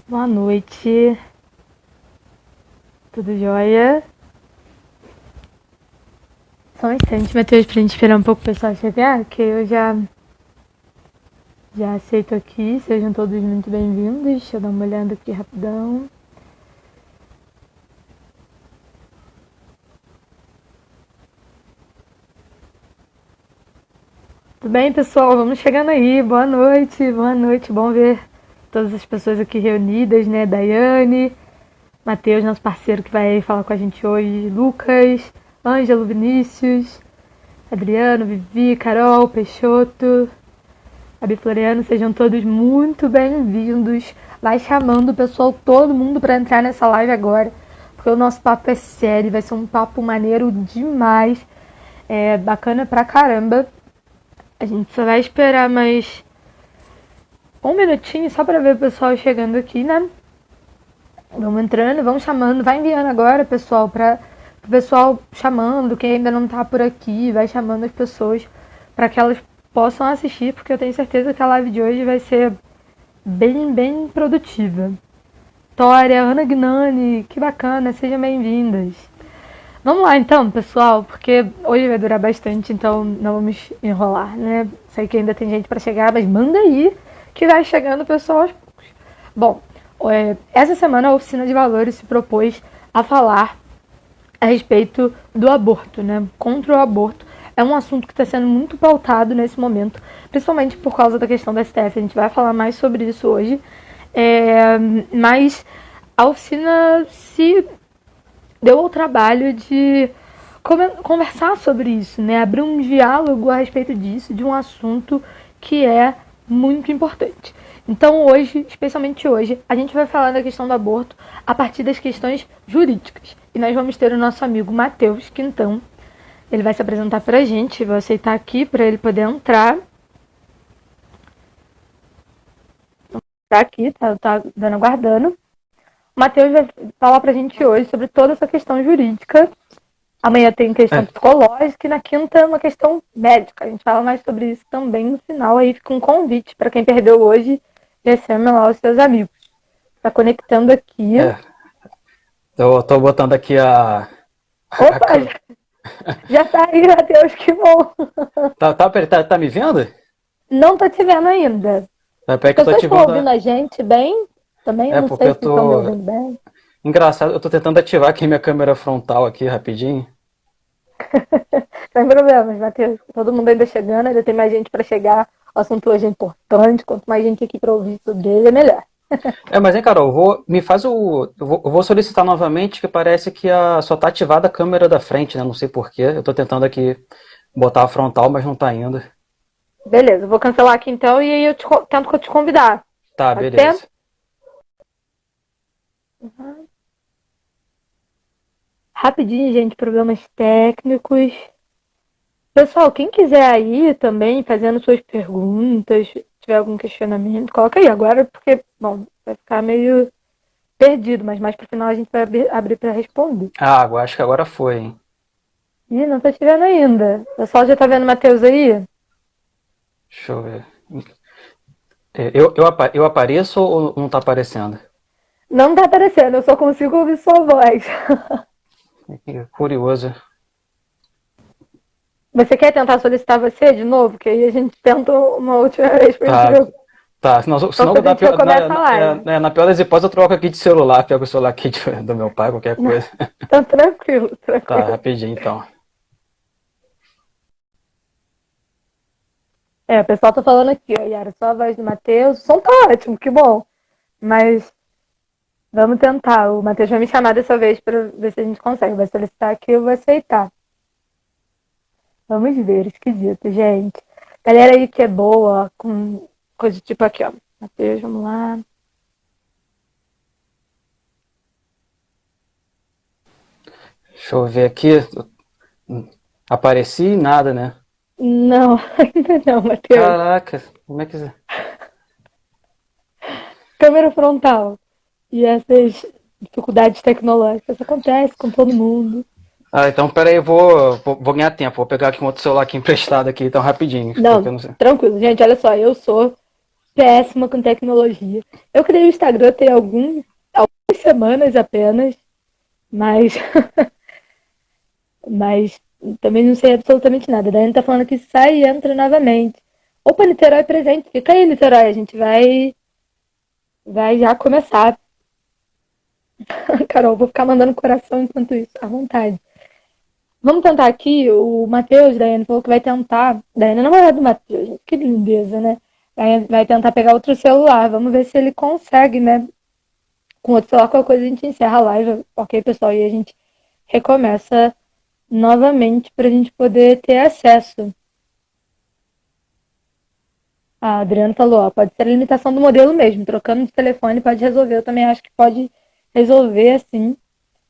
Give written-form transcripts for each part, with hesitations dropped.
Boa noite, tudo jóia? Só um instante, Matheus, pra gente esperar um pouco o pessoal chegar, que eu já aceito aqui. Sejam todos muito bem-vindos. Deixa eu dar uma olhada aqui rapidão. Tudo bem, pessoal? Vamos chegando aí. Boa noite, boa noite. Bom ver todas as pessoas aqui reunidas, né? Daiane, Matheus, nosso parceiro que vai falar com a gente hoje, Lucas, Ângelo, Vinícius, Adriano, Vivi, Carol, Peixoto, Abi Floriano, sejam todos muito bem-vindos. Vai chamando o pessoal, todo mundo, para entrar nessa live agora, porque o nosso papo é sério, vai ser um papo maneiro demais, bacana pra caramba. A gente só vai esperar mais um minutinho só para ver o pessoal chegando aqui, né? Vamos entrando, vamos chamando, vai enviando agora, pessoal, para o pessoal chamando, quem ainda não tá por aqui, vai chamando as pessoas para que elas possam assistir, porque eu tenho certeza que a live de hoje vai ser bem produtiva. Tória, Ana Gnani, que bacana, sejam bem-vindas. Vamos lá então, pessoal, porque hoje vai durar bastante, então não vamos enrolar, né? Sei que ainda tem gente para chegar, mas manda aí que vai chegando, pessoal, aos poucos. Bom, essa semana a Oficina de Valores se propôs a falar a respeito do aborto, né? Contra o aborto. É um assunto que está sendo muito pautado nesse momento, principalmente por causa da questão da STF. A gente vai falar mais sobre isso hoje. Mas a oficina se deu ao trabalho de conversar sobre isso, né? Abrir um diálogo a respeito disso, de um assunto que é muito importante. Então hoje, especialmente hoje, a gente vai falar da questão do aborto a partir das questões jurídicas. E nós vamos ter o nosso amigo Matheus Quintão. Ele vai se apresentar pra gente, vou aceitar aqui para ele poder entrar. Tá aqui, tá dando aguardando. O Matheus vai falar pra gente hoje sobre toda essa questão jurídica. Amanhã tem questão psicológica e na quinta uma questão médica. A gente fala mais sobre isso também no final. Aí fica um convite para quem perdeu hoje, já chama lá os seus amigos. Tá conectando aqui. Eu tô botando aqui a... Opa! Já tá aí, Matheus, que bom! Tá me vendo? Não tô te vendo ainda. As As pessoas estão ouvindo a gente bem? Também eu não porque sei eu se estão me tô... ouvindo bem. Engraçado, eu tô tentando ativar aqui minha câmera frontal aqui rapidinho. Sem problemas, Matheus. Todo mundo ainda chegando, ainda tem mais gente para chegar. O assunto hoje é importante. Quanto mais gente aqui para ouvir sobre ele, é melhor. Mas, hein, Carol, eu vou solicitar novamente, que parece que só tá ativada a câmera da frente, né? Não sei porquê. Eu tô tentando aqui botar a frontal, mas não tá indo. Beleza, vou cancelar aqui então e aí eu tento te convidar. Tá, Pode beleza. ser? Uhum. Rapidinho, gente, problemas técnicos. Pessoal, quem quiser aí também fazendo suas perguntas, tiver algum questionamento, coloca aí agora, porque, bom, vai ficar meio perdido, mas mais pro final a gente vai abrir para responder. Acho que agora foi, hein? Ih, não tá te vendo ainda. O pessoal já tá vendo o Matheus aí? Deixa eu ver. Eu apareço ou não tá aparecendo? Não tá aparecendo, eu só consigo ouvir sua voz. Curioso. Você quer tentar solicitar você de novo? Que aí a gente tenta uma última vez pra gente Tá, ver. tá. Senão Quando a gente recomeça a live. na pior das hipóteses eu troco aqui de celular, pego o celular aqui do meu pai, qualquer coisa. Então, tranquilo, Tá, tranquilo. rapidinho então. O pessoal tá falando aqui, ó, Yara, só a voz do Matheus. O som tá ótimo, que bom. Mas vamos tentar. O Matheus vai me chamar dessa vez pra ver se a gente consegue. Vai solicitar aqui, eu vou aceitar. Vamos ver, esquisito, gente. Galera aí que é boa, com coisa tipo aqui, ó. Matheus, vamos lá. Deixa eu ver aqui. Apareci e nada, né? Não, ainda não, Matheus. Caraca, como é que. Câmera frontal. E essas dificuldades tecnológicas acontecem com todo mundo. Então peraí, eu vou ganhar tempo. Vou pegar aqui um outro celular aqui emprestado aqui, então rapidinho. Não, tranquilo. Gente, olha só, eu sou péssima com tecnologia. Eu criei o Instagram tem algumas semanas apenas, mas, mas também não sei absolutamente nada. Daí a gente tá falando que sai e entra novamente. Opa, Niterói presente. Fica aí, Niterói. A gente vai já começar. Carol, vou ficar mandando coração enquanto isso, à vontade. Vamos tentar aqui, o Matheus, Daiane, falou que vai tentar. Daiane é namorada do Matheus, gente, que lindeza, né? Vai tentar pegar outro celular. Vamos ver se ele consegue, né? Com outro celular, qualquer coisa a gente encerra a live, ok, pessoal? E a gente recomeça novamente para a gente poder ter acesso. A Adriana falou, ó, pode ser a limitação do modelo mesmo. Trocando de telefone pode resolver. Eu também acho que pode resolver assim.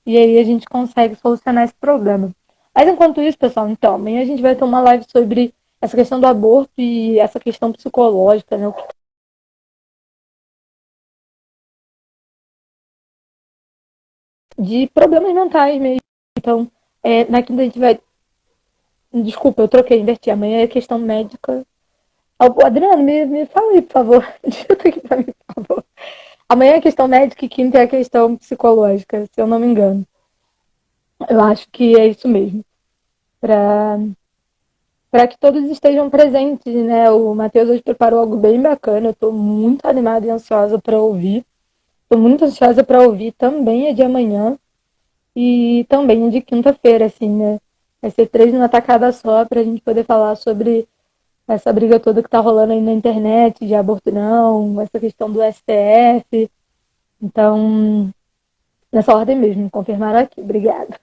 E aí a gente consegue solucionar esse problema. Mas enquanto isso, pessoal, então, amanhã a gente vai ter uma live sobre essa questão do aborto e essa questão psicológica, né? De problemas mentais mesmo. Então, na quinta a gente vai. Desculpa, eu troquei, inverti. Amanhã é questão médica. Adriano, me fala aí, por favor. Digita aqui pra mim, por favor. Amanhã é questão médica e quinta é a questão psicológica, se eu não me engano. Eu acho que é isso mesmo. Para que todos estejam presentes, né? O Matheus hoje preparou algo bem bacana. Eu estou muito animada e ansiosa para ouvir. Estou muito ansiosa para ouvir também a de amanhã e também a de quinta-feira, assim, né? Vai ser 3 numa tacada só para a gente poder falar sobre essa briga toda que está rolando aí na internet, de aborto não, essa questão do STF. Então, nessa ordem mesmo, confirmaram aqui. Obrigada.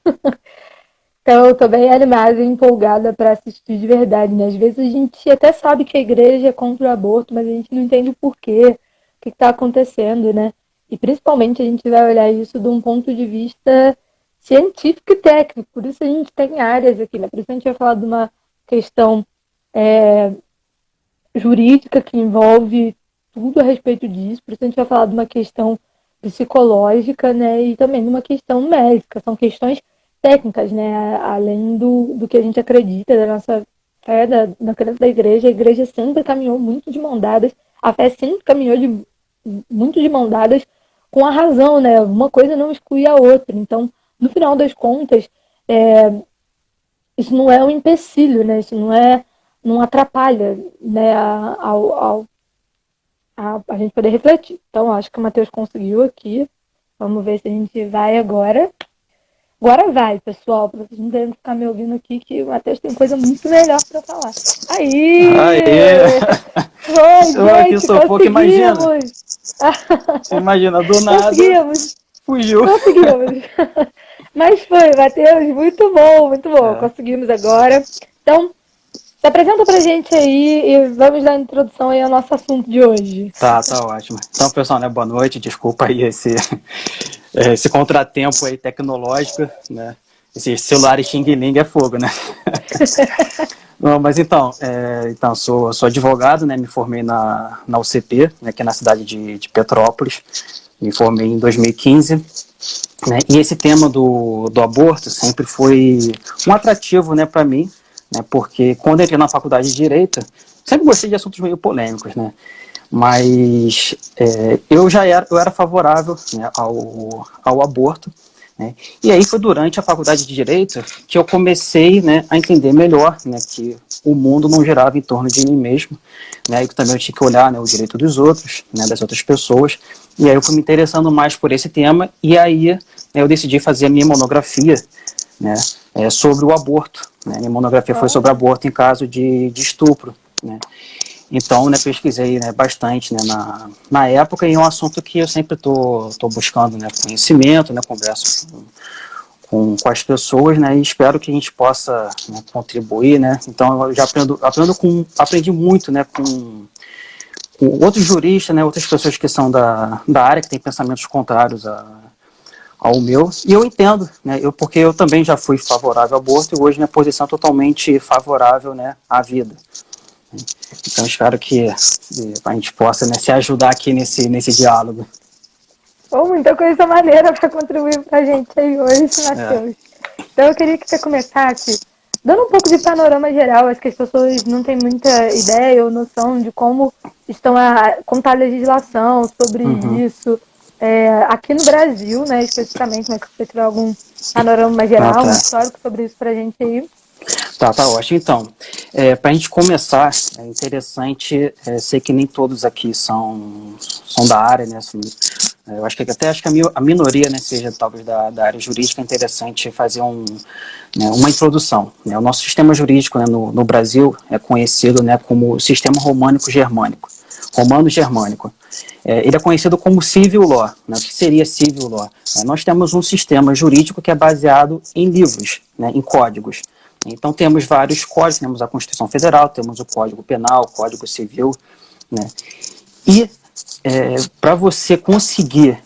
Então, eu tô bem animada e empolgada para assistir de verdade, né? Às vezes a gente até sabe que a igreja é contra o aborto, mas a gente não entende o porquê, o que está acontecendo, né? E principalmente a gente vai olhar isso de um ponto de vista científico e técnico. Por isso a gente tem áreas aqui, né? Por isso a gente vai falar de uma questão jurídica que envolve tudo a respeito disso. Por isso a gente vai falar de uma questão psicológica, né? E também de uma questão médica. São questões técnicas, né? Além do que a gente acredita, da nossa fé, da crença da igreja. A igreja sempre caminhou muito de mão dadas, a fé sempre caminhou muito de mão dadas com a razão, né? Uma coisa não exclui a outra. Então, no final das contas, isso não é um empecilho, né? Isso não atrapalha, né? A gente poder refletir. Então, acho que o Matheus conseguiu aqui. Vamos ver se a gente vai agora. Agora vai, pessoal, para vocês não terem que ficar me ouvindo aqui, que o Matheus tem coisa muito melhor para falar. Aí! Aê! Foi, Eu aqui gente, sou pouco, imagina. conseguimos! Você imagina, do nada. Conseguimos! Fugiu. Conseguimos! Mas foi, Matheus, muito bom, muito bom. É. Conseguimos agora. Então, se apresenta pra gente aí e vamos dar a introdução aí ao nosso assunto de hoje. Tá ótimo. Então, pessoal, né, boa noite. Desculpa aí esse contratempo aí tecnológico, né? Esse celular Xing Ling é fogo, né? Não, mas então sou advogado, né? Me formei na UCP, né, aqui na cidade de Petrópolis. Me formei em 2015. Né, e esse tema do aborto sempre foi um atrativo, né, para mim, né, porque quando eu entrei na faculdade de Direito, sempre gostei de assuntos meio polêmicos, né? Mas eu era favorável, né, ao aborto, né, e aí foi durante a faculdade de Direito que eu comecei, né, a entender melhor, né, que o mundo não girava em torno de mim mesmo, né, e que também eu tinha que olhar, né, o direito dos outros, né, das outras pessoas, e aí eu fui me interessando mais por esse tema, e aí eu decidi fazer a minha monografia, né, sobre o aborto, né, minha monografia foi sobre aborto em caso de estupro, né. Então, né, pesquisei, né, bastante, né, na época, e é um assunto que eu sempre tô buscando, né, conhecimento, né, converso com as pessoas, né, e espero que a gente possa, né, contribuir, né. Então, eu já aprendi muito, né, com outros juristas, né, outras pessoas que são da área, que têm pensamentos contrários ao meu, e eu entendo, né, porque eu também já fui favorável ao aborto, e hoje minha posição é totalmente favorável, né, à vida. Então, espero que a gente possa, né, se ajudar aqui nesse diálogo. Muita coisa maneira para contribuir para a gente aí hoje, Matheus. Então, eu queria que você começasse dando um pouco de panorama geral, acho que as pessoas não têm muita ideia ou noção de como como está a legislação sobre isso. Aqui no Brasil, né, especificamente, mas se você tiver algum panorama mais geral, um histórico sobre isso pra gente aí. Tá ótimo. Então, para a gente começar, é interessante, sei que nem todos aqui são da área, né? Eu acho que a minoria, né, seja talvez da área jurídica, é interessante fazer uma introdução. Né? O nosso sistema jurídico, né, no Brasil é conhecido, né, como sistema românico-germânico. Romano-germânico. Ele é conhecido como civil law. Né? O que seria civil law? Nós temos um sistema jurídico que é baseado em livros, né, em códigos. Então temos vários códigos, temos a Constituição Federal, temos o Código Penal, o Código Civil, né? E para você conseguir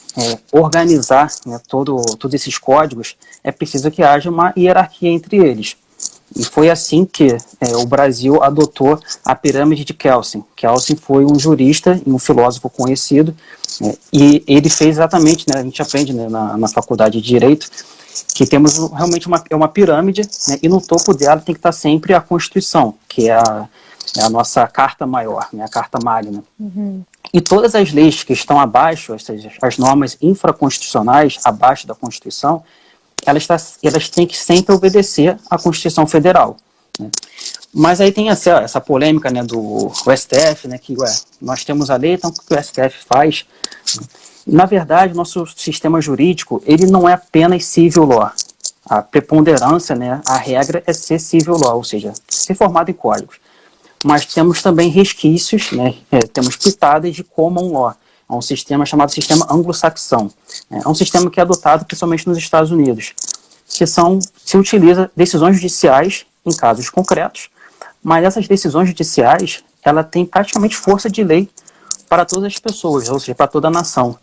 organizar, né, todos esses códigos, é preciso que haja uma hierarquia entre eles. E foi assim que o Brasil adotou a pirâmide de Kelsen. Kelsen foi um jurista e um filósofo conhecido, e ele fez exatamente, né, a gente aprende, né, na faculdade de Direito, que temos realmente uma pirâmide, né, e no topo dela tem que estar sempre a Constituição, que é a nossa carta maior, né, a carta magna. Uhum. E todas as leis que estão abaixo, ou seja, as normas infraconstitucionais abaixo da Constituição, elas têm que sempre obedecer à Constituição Federal. Né? Mas aí tem essa polêmica, né, do STF, né, que nós temos a lei, então o que o STF faz? Na verdade, nosso sistema jurídico, ele não é apenas civil law. A preponderância, né, a regra é ser civil law, ou seja, ser formado em códigos. Mas temos também resquícios, né, temos pitadas de common law. É um sistema chamado sistema anglo-saxão. É um sistema que é adotado principalmente nos Estados Unidos, que se utiliza decisões judiciais em casos concretos, mas essas decisões judiciais, ela tem praticamente força de lei para todas as pessoas, ou seja, para toda a nação.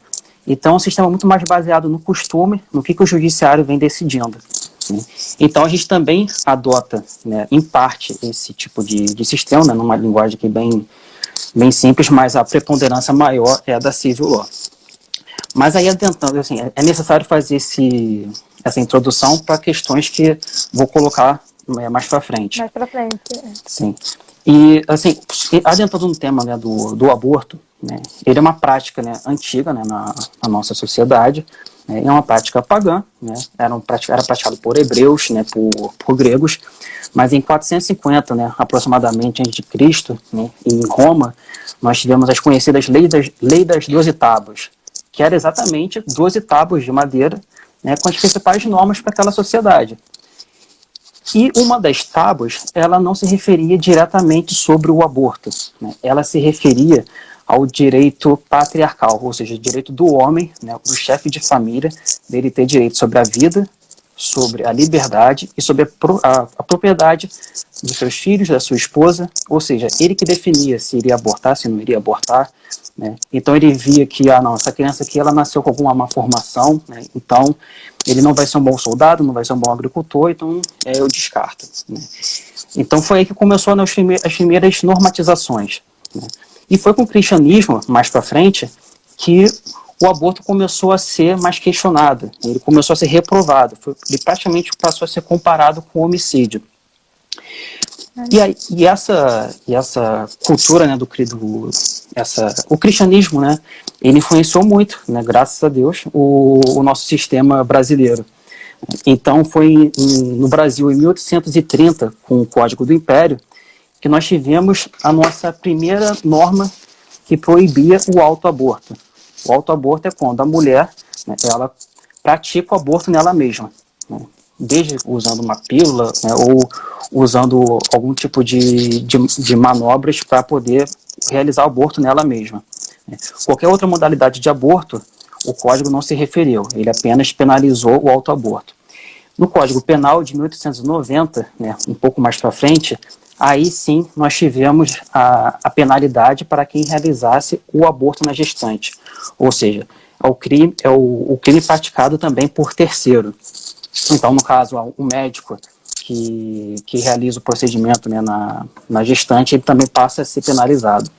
Então, é um sistema muito mais baseado no costume, no que o judiciário vem decidindo. Né? Então, a gente também adota, né, em parte, esse tipo de sistema, né, numa linguagem aqui bem simples, mas a preponderância maior é a da civil law. Mas aí, assim, é necessário fazer essa introdução para questões que vou colocar mais para frente. Mais para frente. Sim. E, assim, adiantando no tema, né, do aborto, né, ele é uma prática, né, antiga, né, na nossa sociedade, né, é uma prática pagã, né, era praticado por hebreus, né, por gregos, mas em 450, né, aproximadamente antes de Cristo, né, em Roma, nós tivemos as conhecidas Lei das 12 Tábuas, que era exatamente 12 tábuas de madeira, né, com as principais normas para aquela sociedade. E uma das tábuas, ela não se referia diretamente sobre o aborto, né? Ela se referia ao direito patriarcal, ou seja, o direito do homem, né, do chefe de família, dele ter direito sobre a vida, sobre a liberdade e sobre a propriedade dos seus filhos, da sua esposa, ou seja, ele que definia se iria abortar, se não iria abortar, né? Então ele via que essa criança aqui ela nasceu com alguma má formação, né? Então ele não vai ser um bom soldado, não vai ser um bom agricultor, então eu descarto. Né? Então foi aí que começou, né, as primeiras normatizações. Né? E foi com o cristianismo, mais para frente, que o aborto começou a ser mais questionado, ele começou a ser reprovado, ele praticamente passou a ser comparado com o homicídio. E essa cultura, né, o cristianismo, né, ele influenciou muito, né, graças a Deus, o nosso sistema brasileiro. Então foi no Brasil, em 1830, com o Código do Império, que nós tivemos a nossa primeira norma que proibia o autoaborto. O autoaborto é quando a mulher, né, ela pratica o aborto nela mesma, né, desde usando uma pílula, né, ou usando algum tipo de manobras para poder realizar o aborto nela mesma. Qualquer outra modalidade de aborto, o Código não se referiu, ele apenas penalizou o autoaborto. No Código Penal de 1890, né, um pouco mais para frente, aí sim nós tivemos a penalidade para quem realizasse o aborto na gestante, ou seja, o crime praticado também por terceiro. Então, no caso, o médico que realiza o procedimento, né, na gestante, ele também passa a ser penalizado.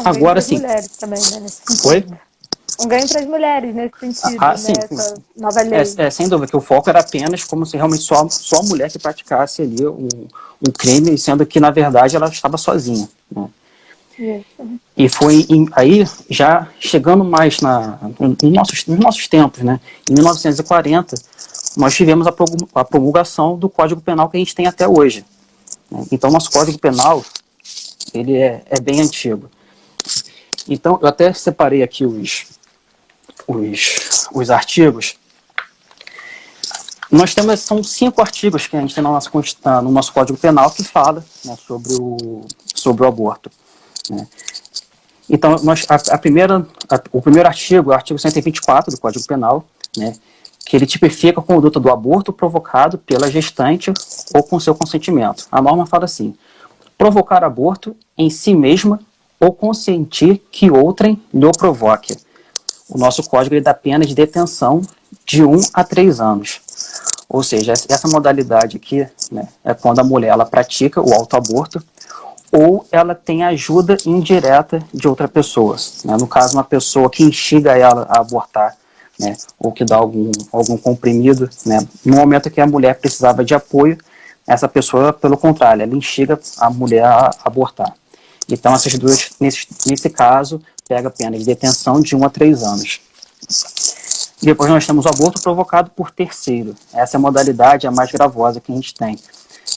Agora sim. Mulheres também, né, Oi? um ganho para as mulheres nesse sentido, Sim, né? Essa nova lei. Sem dúvida, que o foco era apenas como se realmente só a mulher que praticasse ali um crime, sendo que, na verdade, ela estava sozinha, né? Isso. E foi aí, já chegando mais nos nossos tempos, né? Em 1940, nós tivemos a promulgação do Código Penal que a gente tem até hoje, né? Então, nosso Código Penal, ele é bem antigo. Então, eu até separei aqui os artigos. Nós temos, são 5 artigos que a gente tem no nosso Código Penal que fala, né, sobre o aborto, né? Então, o primeiro artigo é o artigo 124 do Código Penal, né, que ele tipifica a conduta do aborto provocado pela gestante ou com seu consentimento. A norma fala assim: provocar aborto em si mesma ou consentir que outrem lhe provoque. O nosso código ele dá pena de detenção de 1 a 3 anos. Ou seja, essa modalidade aqui, né, é quando a mulher ela pratica o autoaborto ou ela tem ajuda indireta de outra pessoa, né? No caso, uma pessoa que instiga ela a abortar, né, ou que dá algum comprimido, né, no momento que a mulher precisava de apoio, essa pessoa, pelo contrário, ela instiga a mulher a abortar. Então, essas duas, nesse caso, pega a pena de detenção de 1 a 3 anos. Depois nós temos o aborto provocado por terceiro. Essa é a modalidade a mais gravosa que a gente tem,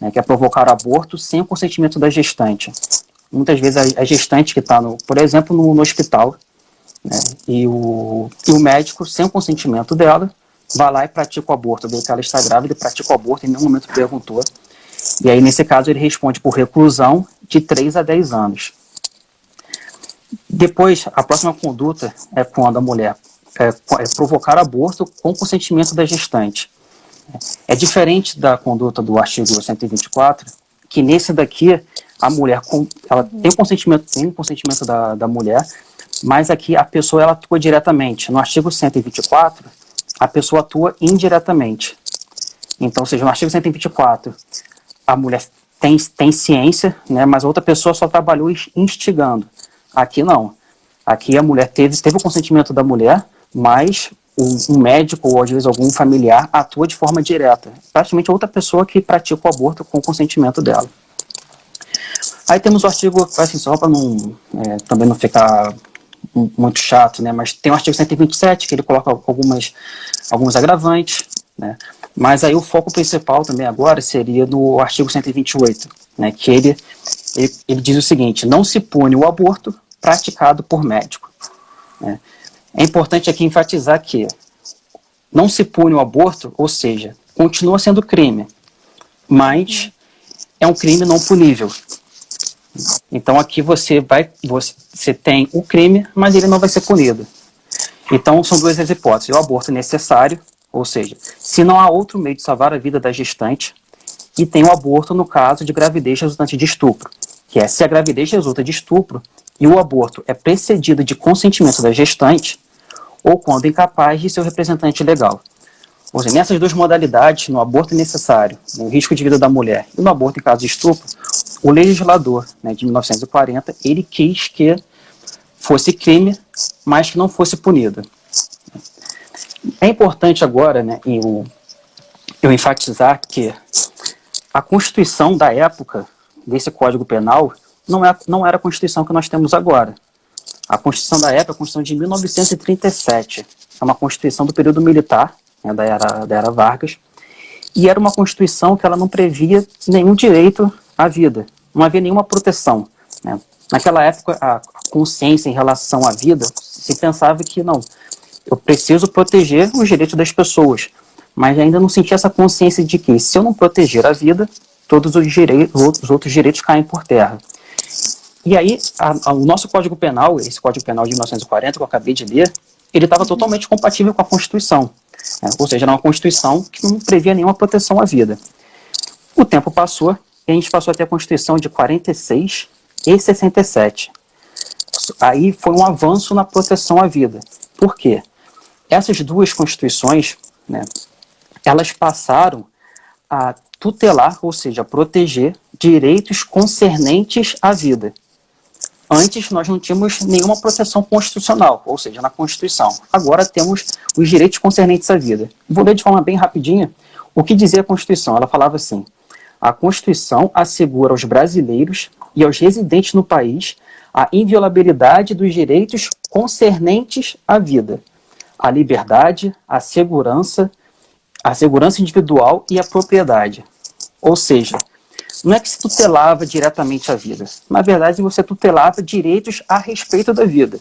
né, que é provocar aborto sem o consentimento da gestante. Muitas vezes a gestante que está, por exemplo, no hospital, né, e o médico, sem o consentimento dela, vai lá e pratica o aborto. Vê que ela está grávida e pratica o aborto, em nenhum momento perguntou. E aí, nesse caso, ele responde por reclusão de 3 a 10 anos. Depois, a próxima conduta é quando a mulher provocar aborto com consentimento da gestante. É diferente da conduta do artigo 124, que nesse daqui, a mulher ela tem o consentimento da mulher, mas aqui a pessoa ela atua diretamente. No artigo 124, a pessoa atua indiretamente. Então, ou seja, no artigo 124, a mulher tem ciência, né, mas a outra pessoa só trabalhou instigando. Aqui não. Aqui a mulher teve o consentimento da mulher, mas um médico ou às vezes algum familiar atua de forma direta. Praticamente outra pessoa que pratica o aborto com o consentimento dela. Aí temos o artigo, assim, só para também não ficar muito chato, né, mas tem o artigo 127, que ele coloca alguns agravantes, né, mas aí o foco principal também agora seria no artigo 128, né, que ele diz o seguinte: não se pune o aborto praticado por médico, né. É importante aqui enfatizar que não se pune o aborto, ou seja, continua sendo crime, mas é um crime não punível. Então aqui você tem o crime, mas ele não vai ser punido. Então são duas as hipóteses: o aborto necessário, ou seja, se não há outro meio de salvar a vida da gestante, e tem o aborto no caso de gravidez resultante de estupro, que é se a gravidez resulta de estupro e o aborto é precedido de consentimento da gestante, ou quando incapaz de seu representante legal. Ou seja, nessas duas modalidades, no aborto necessário, no risco de vida da mulher e no aborto em caso de estupro, o legislador, né, de 1940, ele quis que fosse crime, mas que não fosse punido. É importante agora, né, eu enfatizar que a Constituição da época desse Código Penal não era a Constituição que nós temos agora. A Constituição da época é a Constituição de 1937. É uma Constituição do período militar, né, da era Vargas, e era uma Constituição que ela não previa nenhum direito à vida, não havia nenhuma proteção, né. Naquela época, a consciência em relação à vida, se pensava que não, eu preciso proteger os direitos das pessoas, mas ainda não sentia essa consciência de que, se eu não proteger a vida, todos os outros direitos caem por terra. E aí, o nosso Código Penal, esse Código Penal de 1940, que eu acabei de ler, ele estava totalmente compatível com a Constituição, né? Ou seja, era uma Constituição que não previa nenhuma proteção à vida. O tempo passou, e a gente passou a ter a Constituição de 46 e 67. Aí foi um avanço na proteção à vida. Por quê? Essas duas Constituições, né, elas passaram a tutelar, ou seja, proteger direitos concernentes à vida. Antes nós não tínhamos nenhuma proteção constitucional, ou seja, na Constituição. Agora temos os direitos concernentes à vida. Vou ler de forma bem rapidinha o que dizia a Constituição. Ela falava assim: a Constituição assegura aos brasileiros e aos residentes no país a inviolabilidade dos direitos concernentes à vida, a liberdade, a segurança individual e a propriedade. Ou seja, não é que se tutelava diretamente a vida. Na verdade, você tutelava direitos a respeito da vida.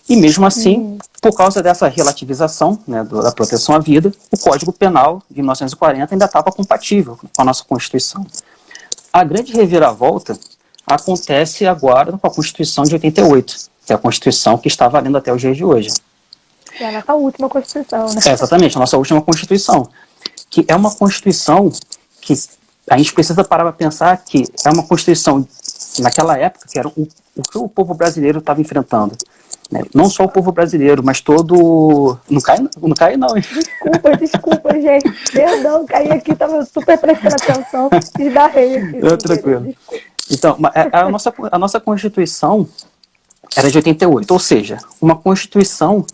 E mesmo assim, por causa dessa relativização, né, da proteção à vida, o Código Penal de 1940 ainda estava compatível com a nossa Constituição. A grande reviravolta acontece agora com a Constituição de 88, que é a Constituição que está valendo até os dias de hoje. É a nossa última Constituição, né? É, exatamente, a nossa última Constituição, que é uma Constituição que a gente precisa parar para pensar que é uma Constituição, naquela época, que era o que o povo brasileiro estava enfrentando. Né? Não só o povo brasileiro, mas todo... Não cai não, hein? Desculpa, gente. Perdão, caí aqui, estava super prestando atenção, esbarrei aqui. Tranquilo. Então, a nossa Constituição era de 88, ou seja, uma Constituição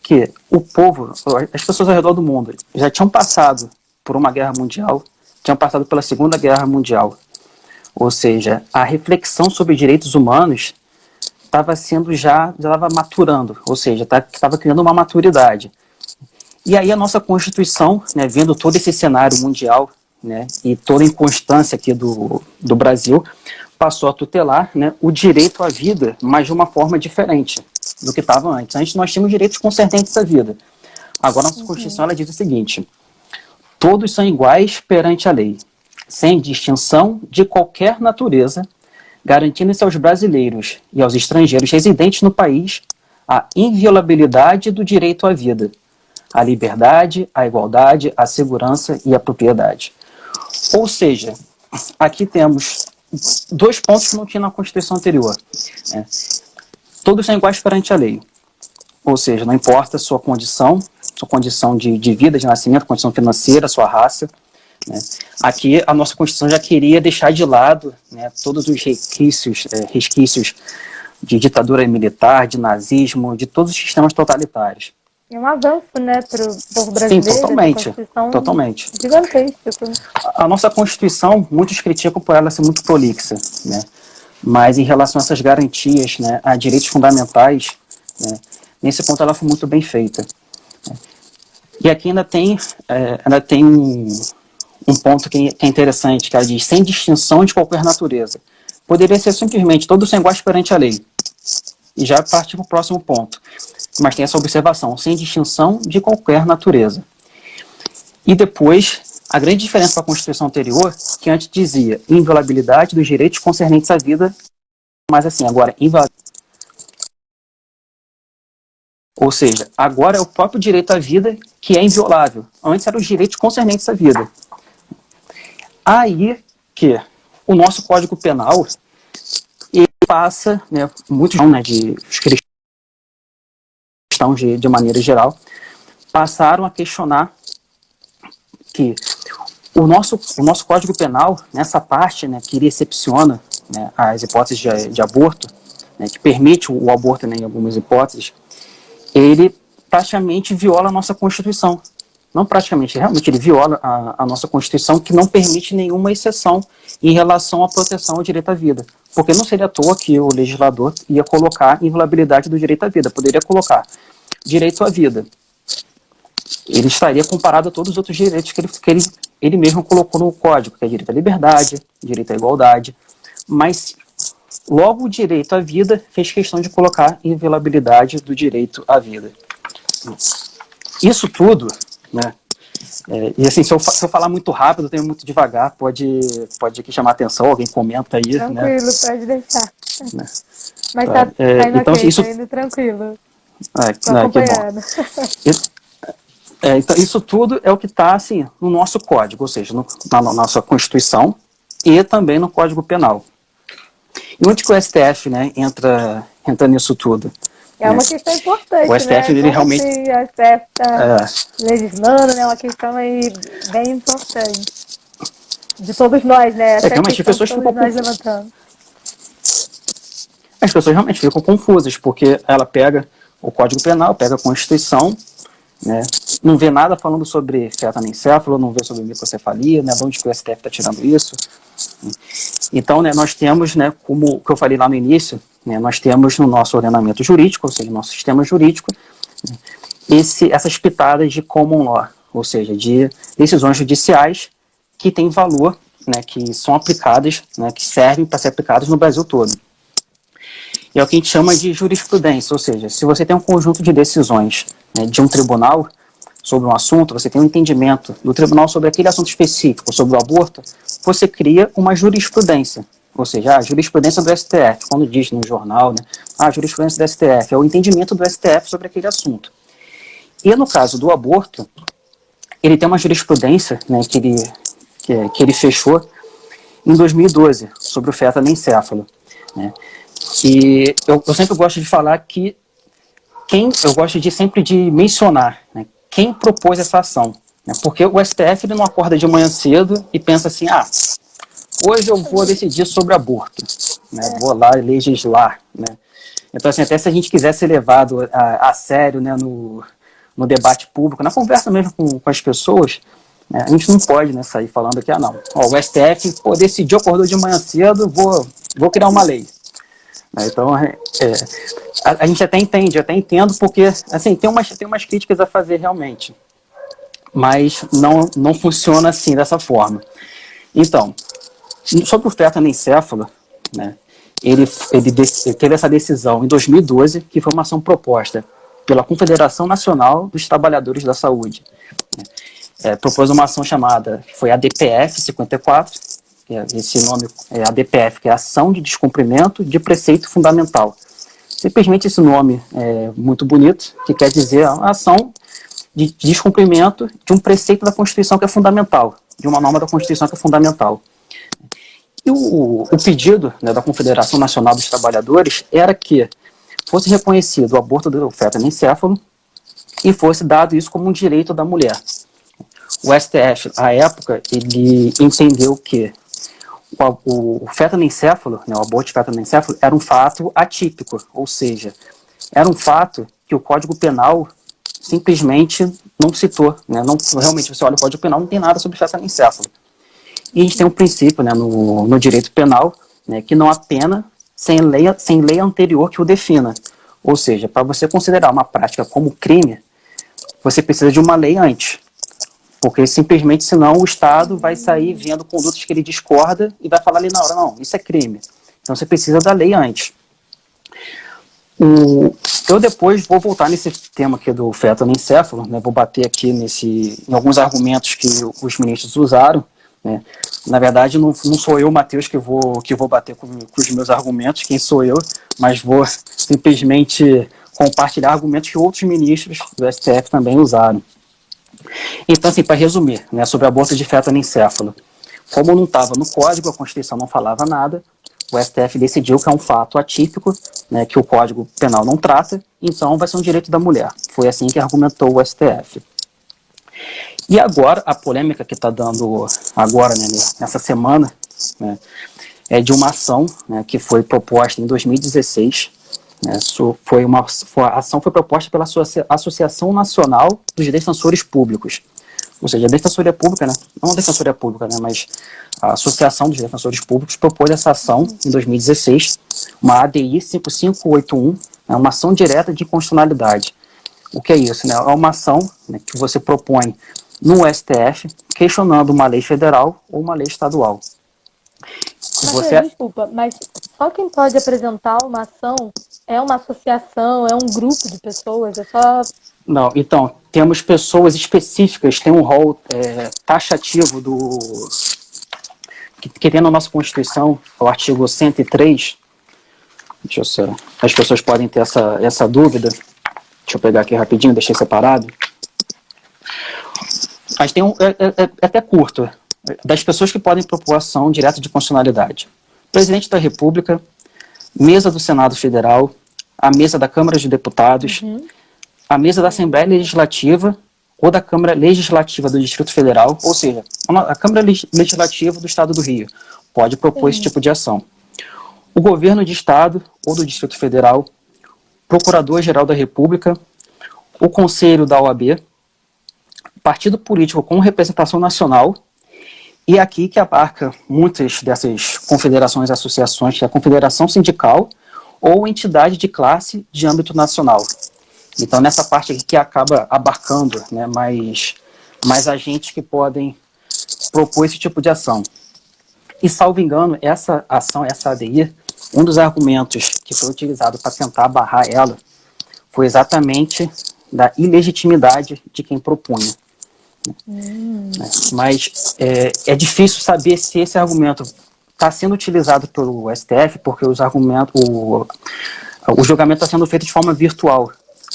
que o povo, as pessoas ao redor do mundo, já tinham passado por uma guerra mundial, tinham passado pela Segunda Guerra Mundial. Ou seja, a reflexão sobre direitos humanos já estava maturando, ou seja, estava criando uma maturidade. E aí a nossa Constituição, né, vendo todo esse cenário mundial, né, e toda a inconstância aqui do Brasil, passou a tutelar, né, o direito à vida, mas de uma forma diferente do que estava antes. Antes nós tínhamos direitos concernentes à vida. Agora a nossa Constituição ela diz o seguinte: todos são iguais perante a lei, sem distinção de qualquer natureza, garantindo-se aos brasileiros e aos estrangeiros residentes no país a inviolabilidade do direito à vida, a liberdade, a igualdade, a segurança e a propriedade. Ou seja, aqui temos dois pontos que não tinha na Constituição anterior. Né? Todos são iguais perante a lei. Ou seja, não importa a sua condição de vida, de nascimento, condição financeira, sua raça. Né? Aqui a nossa Constituição já queria deixar de lado, né, todos os resquícios de ditadura militar, de nazismo, de todos os sistemas totalitários. É um avanço, né, para o povo brasileiro. Sim, totalmente. Gigantesco. A nossa Constituição, muitos criticam por ela ser muito prolixa, né? Mas em relação a essas garantias, né, a direitos fundamentais, né, nesse ponto ela foi muito bem feita. E aqui ainda tem um ponto que é interessante, que ela diz, sem distinção de qualquer natureza. Poderia ser simplesmente todos são iguais perante a lei. E já parte para o próximo ponto. Mas tem essa observação, sem distinção de qualquer natureza. E depois, a grande diferença para a Constituição anterior, que antes dizia inviolabilidade dos direitos concernentes à vida, mas assim, agora, ou seja, agora é o próprio direito à vida que é inviolável. Antes eram os direitos concernentes à vida. Aí que o nosso Código Penal, ele passa, né, muitos os cristãos de maneira geral, passaram a questionar que o nosso Código Penal, nessa parte, né, que ele excepciona, né, as hipóteses de aborto, né, que permite o aborto, né, em algumas hipóteses, ele praticamente viola a nossa Constituição. Não praticamente, realmente ele viola a nossa Constituição, que não permite nenhuma exceção em relação à proteção ao direito à vida. Porque não seria à toa que o legislador ia colocar inviolabilidade do direito à vida. Poderia colocar direito à vida. Ele estaria comparado a todos os outros direitos que ele mesmo colocou no Código, que é direito à liberdade, direito à igualdade. Mas logo o direito à vida fez questão de colocar inviolabilidade do direito à vida. Isso tudo, né? E assim, se eu falar muito rápido, eu tenho muito devagar, pode aqui chamar atenção, alguém comenta aí. Tranquilo, né? Pode deixar. Né? Mas tá indo então, ok, isso... tá indo tranquilo. Tô acompanhando. Então, isso tudo é o que está assim, no nosso código, ou seja, na nossa Constituição e também no Código Penal. E onde que o STF, né, entra nisso tudo? É uma questão importante, o STF, né? Ele realmente... O STF está legislando, né? Uma questão aí bem importante. De todos nós, né? Realmente, as pessoas ficam... as pessoas realmente ficam confusas, porque ela pega o Código Penal, pega a Constituição, né, não vê nada falando sobre feto anencefalo, não vê sobre microcefalia, né, de onde que o STF está tirando isso. Então, né, nós temos, né, como que eu falei lá no início, né, nós temos no nosso ordenamento jurídico, ou seja, no nosso sistema jurídico, né, essas pitadas de common law, ou seja, de decisões judiciais que têm valor, né, que são aplicadas, né, que servem para ser aplicadas no Brasil todo. E é o que a gente chama de jurisprudência, ou seja, se você tem um conjunto de decisões, né, de um tribunal sobre um assunto, você tem um entendimento do tribunal sobre aquele assunto específico, sobre o aborto, você cria uma jurisprudência, ou seja, a jurisprudência do STF, quando diz no jornal, né, a jurisprudência do STF, é o entendimento do STF sobre aquele assunto. E no caso do aborto, ele tem uma jurisprudência, né, que ele fechou em 2012, sobre o feto anencefalo, né. E eu sempre gosto de falar que eu gosto de sempre de mencionar, né, quem propôs essa ação, né, porque o STF ele não acorda de manhã cedo e pensa assim, hoje eu vou decidir sobre aborto, né, vou lá legislar, né. Então assim, até se a gente quiser ser levado a sério, né, no debate público, na conversa mesmo com as pessoas, né, a gente não pode, né, sair falando que não, o STF decidiu, acordou de manhã cedo, vou criar uma lei. Então, a gente até entendo, porque assim, tem umas críticas a fazer realmente, mas não funciona assim, dessa forma. Então, sobre o feto anencefalo, né, ele teve essa decisão em 2012, que foi uma ação proposta pela Confederação Nacional dos Trabalhadores da Saúde. Propôs uma ação chamada, foi a DPF 54, esse nome é a DPF, que é Ação de Descumprimento de Preceito Fundamental. Simplesmente esse nome é muito bonito, que quer dizer a ação de descumprimento de um preceito da Constituição que é fundamental, de uma norma da Constituição que é fundamental. E o pedido, né, da Confederação Nacional dos Trabalhadores era que fosse reconhecido o aborto do feto anencefalo e fosse dado isso como um direito da mulher. O STF, à época, ele entendeu que o feto anencefalo, né, o aborto de feto anencefalo, era um fato atípico, ou seja, era um fato que o Código Penal simplesmente não citou, né, realmente, você olha o Código Penal, não tem nada sobre feto anencefalo. E a gente tem um princípio, né, no direito penal, né, que não há pena sem lei anterior que o defina. Ou seja, para você considerar uma prática como crime, você precisa de uma lei antes. Porque simplesmente, senão, o Estado vai sair vendo condutas que ele discorda e vai falar ali na hora, não, isso é crime. Então você precisa da lei antes. Eu depois vou voltar nesse tema aqui do feto anencefalo, né, vou bater aqui em alguns argumentos que os ministros usaram, né. Na verdade, não sou eu, Matheus, que vou bater com os meus argumentos, quem sou eu, mas vou simplesmente compartilhar argumentos que outros ministros do STF também usaram. Então, assim, para resumir, né, sobre o aborto de feto anencefalo, como não estava no Código, a Constituição não falava nada, o STF decidiu que é um fato atípico, né, que o Código Penal não trata, então vai ser um direito da mulher. Foi assim que argumentou o STF. E agora, a polêmica que está dando agora, né, nessa semana, né, é de uma ação, né, que foi proposta em 2016, a ação foi proposta pela Associação Nacional dos Defensores Públicos. Ou seja, a Defensoria Pública, né, não a Defensoria Pública, né, mas a Associação dos Defensores Públicos propôs essa ação em 2016, uma ADI 5581, né, uma ação direta de inconstitucionalidade. O que é isso? Né? É uma ação, né, que você propõe no STF questionando uma lei federal ou uma lei estadual. Desculpa, mas só quem pode apresentar uma ação é uma associação, é um grupo de pessoas, é só... Não, então, temos pessoas específicas, tem um rol taxativo que tem na nossa Constituição, o artigo 103, deixa eu ser, as pessoas podem ter essa dúvida, deixa eu pegar aqui rapidinho, deixei separado, mas tem até curto, das pessoas que podem propor ação direta de constitucionalidade. Presidente da República, mesa do Senado Federal, a mesa da Câmara de Deputados, a mesa da Assembleia Legislativa ou da Câmara Legislativa do Distrito Federal, ou seja, a Câmara Legislativa do Estado do Rio pode propor esse tipo de ação. O governo de Estado ou do Distrito Federal, Procurador-Geral da República, o Conselho da OAB, partido político com representação nacional, e aqui que abarca muitas dessas confederações e associações, que é a Confederação Sindical ou entidade de classe de âmbito nacional. Então, nessa parte aqui que acaba abarcando, né, mais agentes que podem propor esse tipo de ação. E, salvo engano, essa ação, essa ADI, um dos argumentos que foi utilizado para tentar barrar ela foi exatamente da ilegitimidade de quem propunha. Mas é difícil saber se esse argumento está sendo utilizado pelo STF, porque o julgamento está sendo feito de forma virtual.